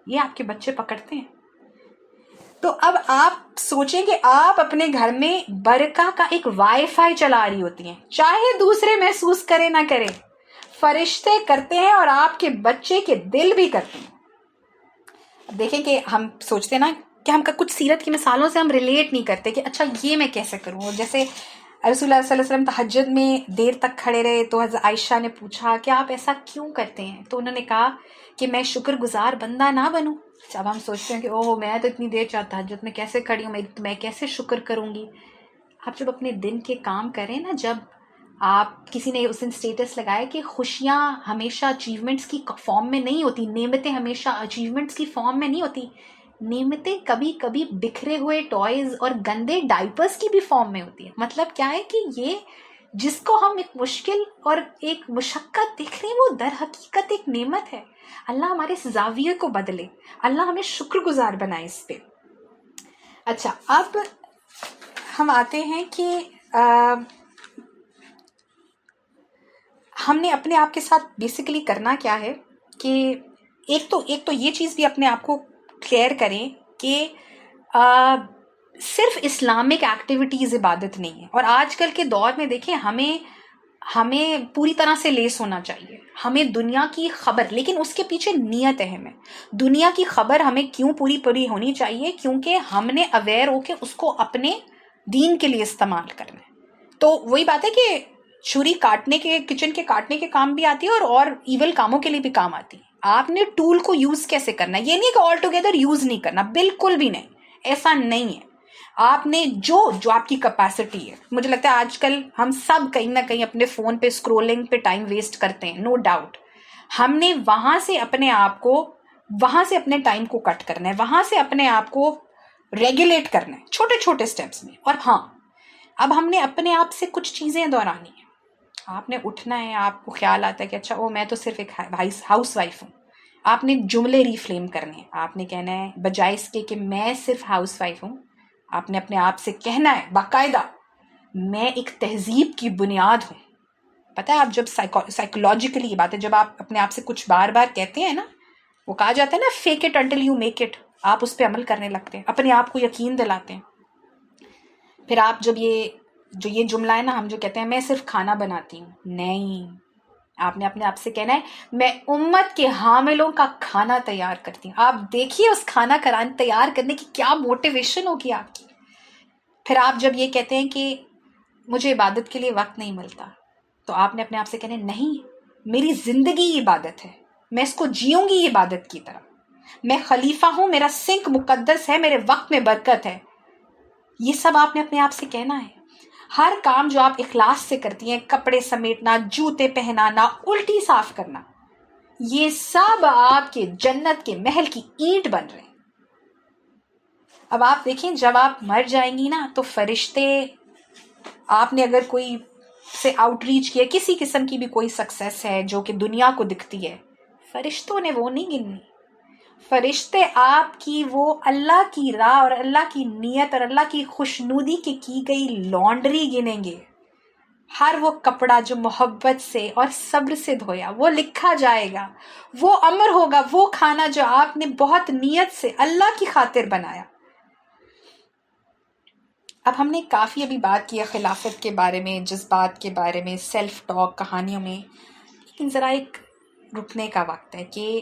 یہ آپ کے بچے پکڑتے ہیں. تو اب آپ سوچیں کہ آپ اپنے گھر میں برکہ کا ایک وائی فائی چلا رہی ہوتی ہیں، چاہے دوسرے محسوس کرے نہ کرے، فرشتے کرتے ہیں اور آپ کے بچے کے دل بھی کرتے ہیں. اب دیکھیں کہ ہم سوچتے ہیں نا کہ ہم کا کچھ سیرت کی مثالوں سے ہم ریلیٹ نہیں کرتے کہ اچھا یہ میں کیسے کروں. جیسے رسول اللہ صلی اللہ علیہ وسلم تہجد میں دیر تک کھڑے رہے تو حضرت عائشہ نے پوچھا کہ آپ ایسا کیوں کرتے ہیں؟ تو انہوں نے کہا کہ میں شکر گزار بندہ نہ بنوں. اب ہم سوچتے ہیں کہ اوہ میں تو اتنی دیر تہجد میں کیسے کھڑی ہوں، میں کیسے شکر کروں گی. آپ جب اپنے دن کے کام کریں نا، جب آپ کسی نے اس دن اسٹیٹس لگایا کہ خوشیاں ہمیشہ اچیومنٹس کی فارم میں نہیں ہوتی، نعمتیں ہمیشہ اچیومنٹس کی فارم میں نہیں ہوتی، نعمتیں کبھی کبھی بکھرے ہوئے ٹوائز اور گندے ڈائپرز کی بھی فارم میں ہوتی ہے. مطلب کیا ہے کہ یہ جس کو ہم ایک مشکل اور ایک مشقت دیکھ رہے ہیں، وہ در حقیقت ایک نعمت ہے. اللہ ہمارے اس زاویے کو بدلے، اللہ ہمیں شکر گزار بنائے اس پہ. اچھا اب ہم آتے ہیں کہ ہم نے اپنے آپ کے ساتھ بیسیکلی کرنا کیا ہے کہ ایک تو یہ چیز بھی اپنے آپ کو کلیئر کریں کہ صرف اسلامک ایکٹیویٹیز عبادت نہیں ہے. اور آج کل کے دور میں دیکھیں ہمیں پوری طرح سے لیس ہونا چاہیے. ہمیں دنیا کی خبر، لیکن اس کے پیچھے نیت اہم ہے. دنیا کی خبر ہمیں کیوں پوری ہونی چاہیے؟ کیونکہ ہم نے اویئر ہو کے اس کو اپنے دین کے لیے استعمال کرنا ہے. تو وہی بات ہے کہ چھری کاٹنے کے, کچن کے کاٹنے کے کام بھی آتی ہے اور ایول کاموں کے لیے بھی کام آتی ہے. آپ نے ٹول کو یوز کیسے کرنا ہے, یہ نہیں کہ آل ٹوگیدر یوز نہیں کرنا, بالکل بھی نہیں, ایسا نہیں ہے. آپ نے جو آپ کی کیپیسٹی ہے, مجھے لگتا ہے آج کل ہم سب کہیں نہ کہیں اپنے فون پہ اسکرولنگ پہ ٹائم ویسٹ کرتے ہیں, نو ڈاؤٹ. ہم نے وہاں سے اپنے ٹائم کو کٹ کرنا ہے, وہاں سے اپنے آپ کو ریگولیٹ کرنا ہے چھوٹے چھوٹے سٹیپس میں. اور ہاں, اب ہم نے اپنے آپ سے کچھ چیزیں دہرانی ہیں. آپ نے اٹھنا ہے, آپ کو خیال آتا ہے کہ اچھا میں تو صرف ایک ہاؤس وائف ہوں. آپ نے جملے ریفریم کرنے ہیں. آپ نے کہنا ہے بجائے اس کے کہ میں صرف ہاؤس وائف ہوں, آپ نے اپنے آپ سے کہنا ہے باقاعدہ میں ایک تہذیب کی بنیاد ہوں. پتہ ہے آپ جب سائیکولوجیکلی یہ بات ہے, جب آپ اپنے آپ سے کچھ بار بار کہتے ہیں نا, وہ کہا جاتا ہے نا fake it until you make it, آپ اس پہ عمل کرنے لگتے ہیں, اپنے آپ کو یقین دلاتے ہیں. پھر آپ جب یہ جملہ ہے نا, ہم جو کہتے ہیں میں صرف کھانا بناتی ہوں, نہیں, آپ نے اپنے آپ سے کہنا ہے میں امت کے حاملوں کا کھانا تیار کرتی ہوں. آپ دیکھیے اس کھانا تیار کرنے کی کیا موٹیویشن ہوگی آپ کی. پھر آپ جب یہ کہتے ہیں کہ مجھے عبادت کے لیے وقت نہیں ملتا, تو آپ نے اپنے آپ سے کہنا ہے نہیں, میری زندگی عبادت ہے, میں اس کو جیوں گی عبادت کی طرح. میں خلیفہ ہوں, میرا سنک مقدس ہے, میرے وقت میں برکت ہے. یہ سب آپ نے اپنے آپ سے کہنا ہے. ہر کام جو آپ اخلاص سے کرتی ہیں, کپڑے سمیٹنا, جوتے پہنانا, الٹی صاف کرنا, یہ سب آپ کے جنت کے محل کی اینٹ بن رہے ہیں. اب آپ دیکھیں جب آپ مر جائیں گی نا, تو فرشتے, آپ نے اگر کوئی سے آؤٹ ریچ کیا, کسی قسم کی بھی کوئی سکسیس ہے جو کہ دنیا کو دکھتی ہے, فرشتوں نے وہ نہیں گننی. فرشتے آپ کی وہ اللہ کی راہ اور اللہ کی نیت اور اللہ کی خوشنودی کی گئی لانڈری گنیں گے. ہر وہ کپڑا جو محبت سے اور صبر سے دھویا وہ لکھا جائے گا, وہ امر ہوگا, وہ کھانا جو آپ نے بہت نیت سے اللہ کی خاطر بنایا. اب ہم نے کافی ابھی بات کی ہے خلافت کے بارے میں, جذبات کے بارے میں, سیلف ٹاک, کہانیوں میں, لیکن ذرا ایک رکنے کا وقت ہے کہ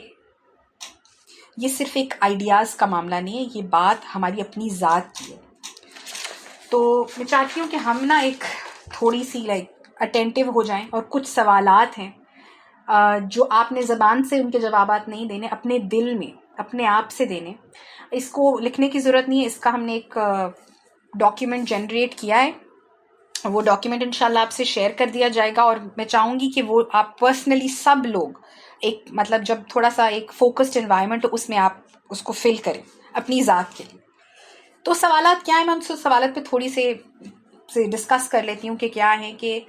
یہ صرف ایک آئیڈیاز کا معاملہ نہیں ہے, یہ بات ہماری اپنی ذات کی ہے. تو میں چاہتی ہوں کہ ہم نا ایک تھوڑی سی اٹینٹیو ہو جائیں, اور کچھ سوالات ہیں جو آپ نے زبان سے ان کے جوابات نہیں دینے, اپنے دل میں اپنے آپ سے دینے. اس کو لکھنے کی ضرورت نہیں ہے, اس کا ہم نے ایک ڈاکیومنٹ جنریٹ کیا ہے, وہ ڈاکیومنٹ انشاءاللہ آپ سے شیئر کر دیا جائے گا. اور میں چاہوں گی کہ وہ آپ پرسنلی سب لوگ ایک جب تھوڑا سا ایک فوکسڈ انوائرمنٹ ہو, اس میں آپ اس کو فل کریں اپنی ذات کے لیے. تو سوالات کیا ہیں, میں ان سے سوالات پہ تھوڑی سے ڈسکس کر لیتی ہوں کہ کیا ہیں. کہ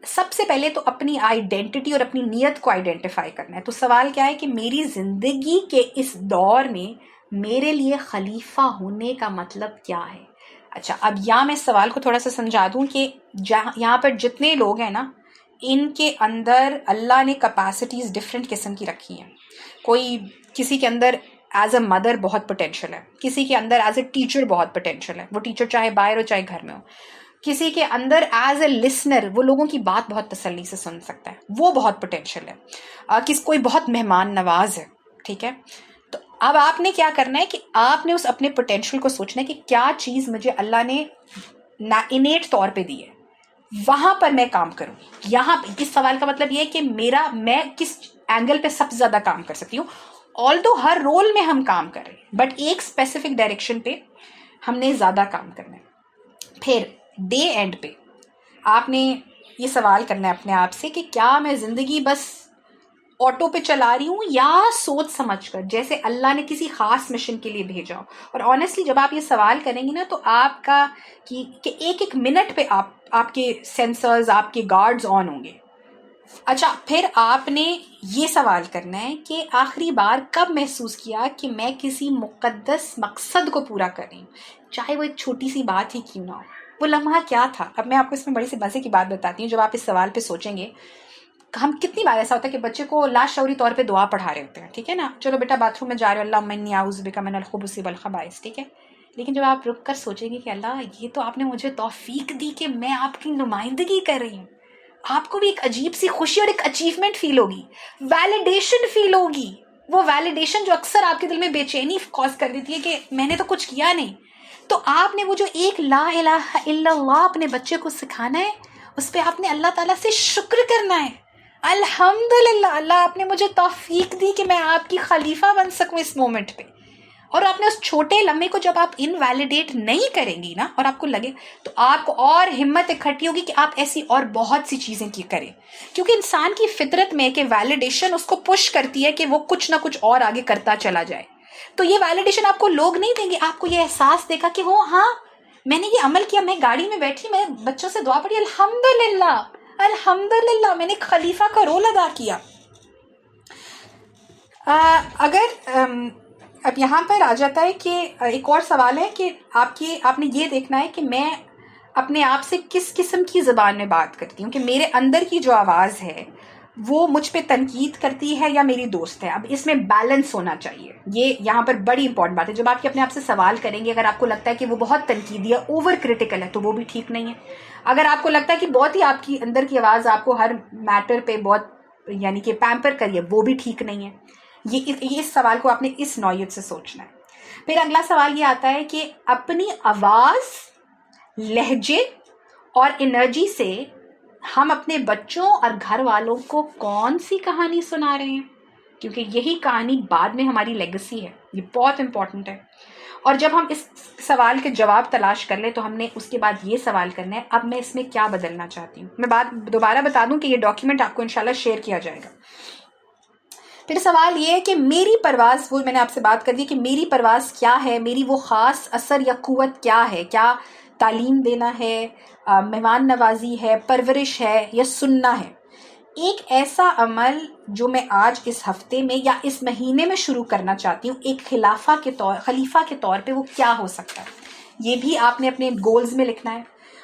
سب سے پہلے تو اپنی آئیڈینٹی اور اپنی نیت کو آئیڈینٹیفائی کرنا ہے. تو سوال کیا ہے کہ میری زندگی کے اس دور میں میرے لیے خلیفہ ہونے کا مطلب کیا ہے. اچھا, اب یہاں میں سوال کو تھوڑا سا سمجھا دوں کہ یہاں پر جتنے لوگ ہیں نا, ان کے اندر اللہ نے کیپیسٹیز ڈفرینٹ قسم کی رکھی ہیں. کسی کے اندر ایز اے مدر بہت پوٹینشیل ہے, کسی کے اندر ایز اے ٹیچر بہت پوٹینشیل ہے, وہ ٹیچر چاہے باہر ہو چاہے گھر میں ہو. کسی کے اندر ایز اے لسنر, وہ لوگوں کی بات بہت تسلی سے سن سکتا ہے, وہ بہت پوٹینشیل ہے. کوئی بہت مہمان نواز ہے, ٹھیک ہے. تو اب آپ نے کیا کرنا ہے کہ آپ نے اس اپنے پوٹینشیل کو سوچنا ہے کہ کیا چیز مجھے اللہ نے انیٹ طور پہ دی ہے, وہاں پر میں کام کروں. یہاں اس سوال کا مطلب یہ ہے کہ میں کس اینگل پہ سب سے زیادہ کام کر سکتی ہوں. آلدو ہر رول میں ہم کام کر رہے ہیں, بٹ ایک اسپیسیفک ڈائریکشن پہ ہم نے زیادہ کام کرنا ہے. پھر ڈے اینڈ پہ آپ نے یہ سوال کرنا ہے اپنے آپ سے کہ کیا میں زندگی بس آٹو پہ چلا رہی ہوں, یا سوچ سمجھ کر جیسے اللہ نے کسی خاص مشن کے لیے بھیجا ہو. اور آنیسٹلی جب آپ یہ سوال کریں گی نا, تو آپ کا کہ ایک منٹ پہ آپ کے سینسرز, آپ کے گارڈز آن ہوں گے. اچھا, پھر آپ نے یہ سوال کرنا ہے کہ آخری بار کب محسوس کیا کہ میں کسی مقدس مقصد کو پورا کر رہی ہوں, چاہے وہ ایک چھوٹی سی بات ہی کیوں نہ ہو. وہ لمحہ کیا تھا. اب میں آپ کو اس میں بڑی سی مزے کی بات بتاتی ہوں. جب آپ اس سوال پہ سوچیں گے, ہم کتنی بار ایسا ہوتا ہے کہ بچے کو لاشعوری طور پہ دعا پڑھا رہے ہوتے ہیں, ٹھیک ہے نا, چلو بیٹا باتھ روم میں جا رہے ہو, اللہم انی اعوذ بک من الخبث والخبائث, ٹھیک ہے. لیکن جب آپ رک کر سوچیں گے کہ اللہ یہ تو آپ نے مجھے توفیق دی کہ میں آپ کی نمائندگی کر رہی ہوں, آپ کو بھی ایک عجیب سی خوشی اور ایک اچیومنٹ فیل ہوگی, ویلیڈیشن فیل ہوگی. وہ ویلیڈیشن جو اکثر آپ کے دل میں بے چینی کاز کر دیتی ہے کہ میں نے تو کچھ کیا نہیں. تو آپ نے وہ جو ایک لا الہ الا اللہ اپنے بچے کو سکھانا ہے، اس پہ آپ نے اللہ تعالیٰ سے شکر کرنا ہے. الحمدللہ اللہ آپ نے مجھے توفیق دی کہ میں آپ کی خلیفہ بن سکوں اس مومنٹ پہ. اور آپ نے اس چھوٹے لمحے کو جب آپ انویلیڈیٹ نہیں کریں گی نا، اور آپ کو لگے، تو آپ کو اور ہمت اکٹھی ہوگی کہ آپ ایسی اور بہت سی چیزیں کی کریں. کیونکہ انسان کی فطرت میں کہ ویلیڈیشن اس کو پش کرتی ہے کہ وہ کچھ نہ کچھ اور آگے کرتا چلا جائے. تو یہ ویلیڈیشن آپ کو لوگ نہیں دیں گے، آپ کو یہ احساس دے گا کہ وہ ہاں میں نے یہ عمل کیا، میں گاڑی میں بیٹھی، میں بچوں سے دعا پڑھی، الحمدللہ الحمدللہ میں نے ایک خلیفہ کا رول ادا کیا. اگر اب یہاں پر آ جاتا ہے کہ ایک اور سوال ہے کہ آپ نے یہ دیکھنا ہے کہ میں اپنے آپ سے کس قسم کی زبان میں بات کرتی ہوں، کہ میرے اندر کی جو آواز ہے وہ مجھ پہ تنقید کرتی ہے یا میری دوست ہے. اب اس میں بیلنس ہونا چاہیے، یہ یہاں پر بڑی امپورٹنٹ بات ہے. جب آپ اپنے آپ سے سوال کریں گے، اگر آپ کو لگتا ہے کہ وہ بہت تنقیدی ہے، اوور کرٹیکل ہے، تو وہ بھی ٹھیک نہیں ہے. اگر آپ کو لگتا ہے کہ بہت ہی آپ کی اندر کی آواز آپ کو ہر میٹر پہ بہت یعنی کہ پیمپر کریے، وہ بھی ٹھیک نہیں ہے. یہ اس سوال کو آپ نے اس نوعیت سے سوچنا ہے. پھر اگلا سوال یہ آتا ہے کہ اپنی آواز، لہجے اور انرجی سے ہم اپنے بچوں اور گھر والوں کو کون سی کہانی سنا رہے ہیں، کیونکہ یہی کہانی بعد میں ہماری لیگسی ہے. یہ بہت امپورٹنٹ ہے. اور جب ہم اس سوال کے جواب تلاش کر لیں تو ہم نے اس کے بعد یہ سوال کرنا ہے، اب میں اس میں کیا بدلنا چاہتی ہوں. میں بات دوبارہ بتا دوں کہ یہ ڈاکیومنٹ آپ کو انشاءاللہ شیئر کیا جائے گا. پھر سوال یہ ہے کہ میری پرواز، وہ میں نے آپ سے بات کر دی کہ میری پرواز کیا ہے، میری وہ خاص اثر یا قوت کیا ہے. کیا تعلیم دینا ہے، مہمان نوازی ہے، پرورش ہے، یا سننا ہے. ایک ایسا عمل جو میں آج اس ہفتے میں یا اس مہینے میں شروع کرنا چاہتی ہوں ایک خلیفہ کے طور پہ، وہ کیا ہو سکتا ہے. یہ بھی آپ نے اپنے گولز میں لکھنا ہے.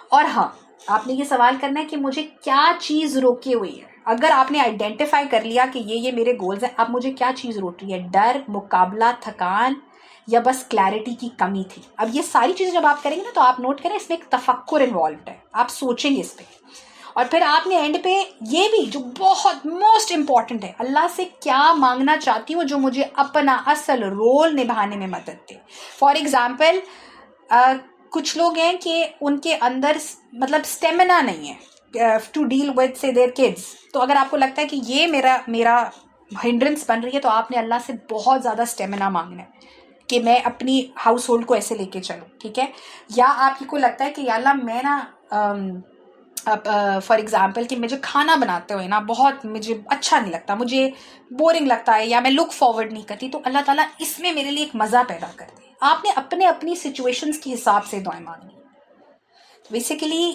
اور ہاں، آپ نے یہ سوال کرنا ہے کہ مجھے کیا چیز روکے ہوئی ہے. اگر آپ نے آئیڈینٹیفائی کر لیا کہ یہ میرے گولز ہیں، اب مجھے کیا چیز روک رہی ہے، ڈر، مقابلہ، تھکان، یا بس کلیئرٹی کی کمی تھی. اب یہ ساری چیزیں جب آپ کریں گے نا تو آپ نوٹ کریں اس میں ایک تفکر انوالوڈ ہے، آپ سوچیں گے اس پہ. اور پھر آپ نے اینڈ پہ یہ بھی جو بہت موسٹ امپورٹنٹ ہے، اللہ سے کیا مانگنا چاہتی ہوں جو مجھے اپنا اصل رول نبھانے میں مدد دے. فار ایگزامپل کچھ لوگ ہیں کہ ان کے اندر مطلب اسٹیمنا نہیں ہے ٹو ڈیل ود سے دیئر کڈس. تو اگر آپ کو لگتا ہے کہ یہ میرا ہنڈرنس بن رہی ہے تو آپ نے اللہ سے بہت زیادہ اسٹیمنا مانگنا ہے کہ میں اپنی ہاؤس ہولڈ کو ایسے لے کے چلوں، ٹھیک ہے. یا آپ کو لگتا ہے کہ یا اللہ میں نا فار ایگزامپل کہ مجھے کھانا بناتے ہوئے نا بہت مجھے اچھا نہیں لگتا، مجھے بورنگ لگتا ہے، یا میں لک فارورڈ نہیں کرتی، تو اللہ تعالیٰ اس میں میرے لیے ایک مزہ پیدا کر دے. آپ نے اپنی سچویشنز کے حساب سے دعائیں مانگنی. بیسیکلی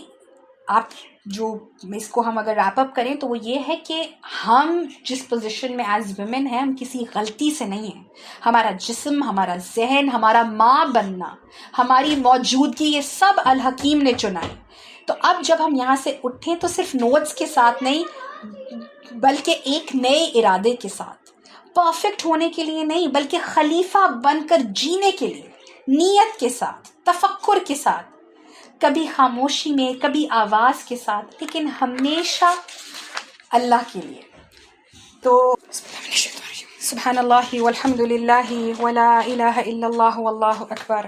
آپ جو اس کو ہم اگر ریپ اپ کریں تو وہ یہ ہے کہ ہم جس پوزیشن میں ایز ویمن ہیں ہم کسی غلطی سے نہیں ہیں. ہمارا جسم، ہمارا ذہن، ہمارا ماں بننا، ہماری موجودگی، یہ سب الحکیم نے چنا ہے. تو اب جب ہم یہاں سے اٹھیں تو صرف نوٹس کے ساتھ نہیں بلکہ ایک نئے ارادے کے ساتھ، پرفیکٹ ہونے کے لیے نہیں بلکہ خلیفہ بن کر جینے کے لیے، نیت کے ساتھ، تفکر کے ساتھ، کبھی خاموشی میں، کبھی آواز کے ساتھ، لیکن ہمیشہ اللہ کے لیے. تو سبحان اللہ والحمد للہ ولا الہ الا اللہ واللہ اکبر.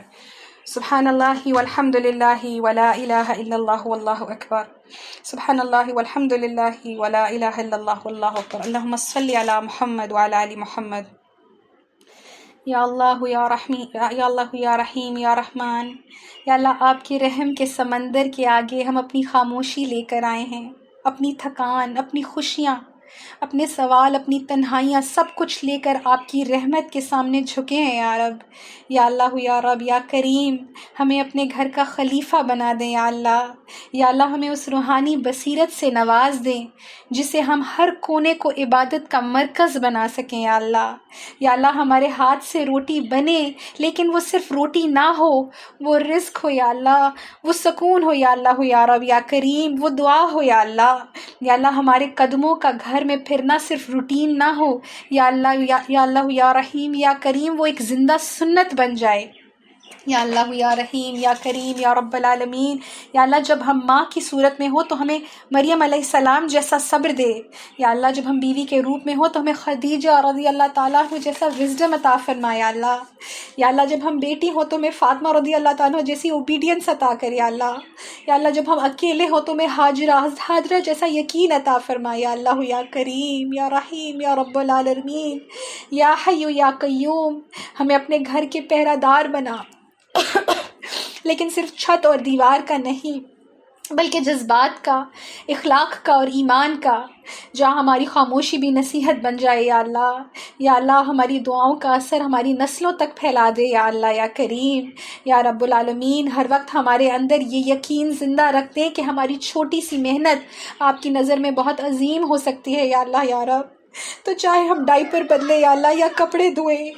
سبحان اللہ والحمد للہ ولا الہ الا اللہ واللہ اکبر. سبحان اللہ والحمد للہ ولا الہ الا اللہ واللہ اکبر. اللہم صلی علی محمد وعلی آل محمد. یا اللہ یا اللہ یا رحیم یا رحمان. یا اللہ آپ کے رحم کے سمندر کے آگے ہم اپنی خاموشی لے کر آئے ہیں، اپنی تھکان، اپنی خوشیاں، اپنے سوال، اپنی تنہائیاں، سب کچھ لے کر آپ کی رحمت کے سامنے جھکے ہیں یا رب. یا اللہ یا رب یا کریم ہمیں اپنے گھر کا خلیفہ بنا دیں یا اللہ. یا اللہ ہمیں اس روحانی بصیرت سے نواز دیں جس سے ہم ہر کونے کو عبادت کا مرکز بنا سکیں یا اللہ. یا اللہ ہمارے ہاتھ سے روٹی بنے لیکن وہ صرف روٹی نہ ہو، وہ رزق ہو یا اللہ، وہ سکون ہو یا اللہ یا رب یا کریم، وہ دعا ہو یا اللہ. یا اللہ ہمارے قدموں کا گھر میں پھرنا صرف روٹین نہ ہو یا اللہ یا اللہ یا رحیم یا کریم، وہ ایک زندہ سنت بن جائے. یا اللہ یا رحیم یا کریم یا رب العالمین، یا اللہ جب ہم ماں کی صورت میں ہو تو ہمیں مریم علیہ السلام جیسا صبر دے، یا اللہ جب ہم بیوی کے روپ میں ہو تو ہمیں خدیجہ رضی اللہ تعالیٰ عنہ جیسا وزڈم عطا فرما یا اللہ، یا اللہ جب ہم بیٹی ہو تو ہمیں فاطمہ رضی اللہ تعالیٰ عنہ جیسی اوبیڈینس عطا کر یا اللہ، یا اللہ جب ہم اکیلے ہو تو ہمیں حاجرہ جیسا یقین عطا فرما یا اللہ یا کریم یا رحیم یا رب العالمین یا حی یا قیوم، ہمیں اپنے گھر کے پہرہ دار بنا لیکن صرف چھت اور دیوار کا نہیں بلکہ جذبات کا، اخلاق کا اور ایمان کا، جہاں ہماری خاموشی بھی نصیحت بن جائے یا اللہ، یا اللہ ہماری دعاؤں کا اثر ہماری نسلوں تک پھیلا دے یا اللہ یا کریم یا رب العالمین، ہر وقت ہمارے اندر یہ یقین زندہ رکھ دے کہ ہماری چھوٹی سی محنت آپ کی نظر میں بہت عظیم ہو سکتی ہے یا اللہ یا رب، تو چاہے ہم ڈائپر بدلے یا اللہ یا کپڑے دھوئیں،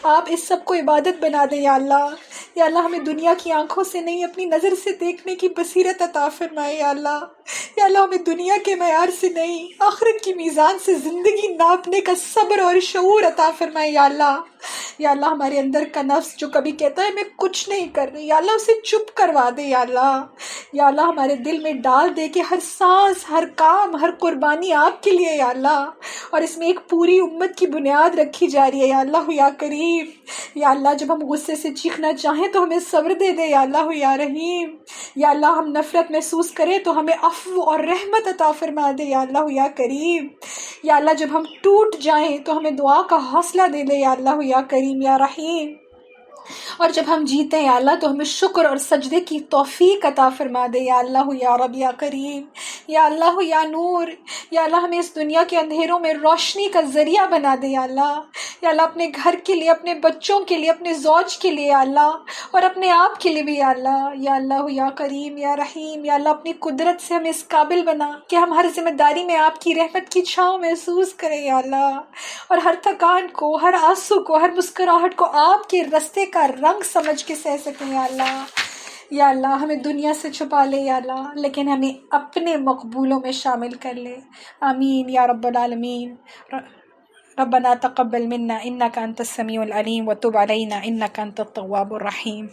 آپ اس سب کو عبادت بنا دیں یا اللہ، یا اللہ ہمیں دنیا کی آنکھوں سے نہیں اپنی نظر سے دیکھنے کی بصیرت عطا فرمائے یا اللہ، یا اللہ ہمیں دنیا کے معیار سے نہیں آخرت کی میزان سے زندگی ناپنے کا صبر اور شعور عطا فرمائے یا اللہ، یا اللہ ہمارے اندر کا نفس جو کبھی کہتا ہے میں کچھ نہیں کر رہی، یا اللہ اسے چپ کروا دے یا اللہ، یا اللہ ہمارے دل میں ڈال دے کہ ہر سانس، ہر کام، ہر قربانی آپ کے لیے یا اللہ، اور اس میں ایک پوری امت کی بنیاد رکھی جا رہی ہے یا اللہ یا کریم، یا اللہ جب ہم غصے سے چیخنا چاہیں تو ہمیں صبر دے دے یا اللہ یا رحیم، یا اللہ ہم نفرت محسوس کریں تو ہمیں عفو اور رحمت عطا فرما دے یا اللہ یا کریم، یا اللہ جب ہم ٹوٹ جائیں تو ہمیں دعا کا حوصلہ دے دے یا اللہ یا کریم یا رحیم، اور جب ہم جیتے ہیں یا اللہ تو ہمیں شکر اور سجدے کی توفیق عطا فرما دے یا اللہ یا رب یا کریم یا اللہ یا نور، یا اللہ ہمیں اس دنیا کے اندھیروں میں روشنی کا ذریعہ بنا دے یا اللہ، یا اللہ اپنے گھر کے لیے، اپنے بچوں کے لیے، اپنے زوج کے لیے یا اللہ، اور اپنے آپ کے لیے بھی یا اللہ یا کریم یا رحیم، یا اللہ اپنی قدرت سے ہمیں اس قابل بنا کہ ہم ہر ذمہ داری میں آپ کی رحمت کی چھاؤں محسوس کریں یا اللہ، اور ہر تھکان کو، ہر آنسو کو، ہر مسکراہٹ کو آپ کے رستے کا رنگ سمجھ کے سہ سکیں یا اللہ، یا اللہ ہمیں دنیا سے چھپا لے یا اللہ لیکن ہمیں اپنے مقبولوں میں شامل کر لے، آمین یا رب العالمین۔ ربنا تقبل منا انك انت السميع العليم وتب علينا انك انت التواب الرحيم۔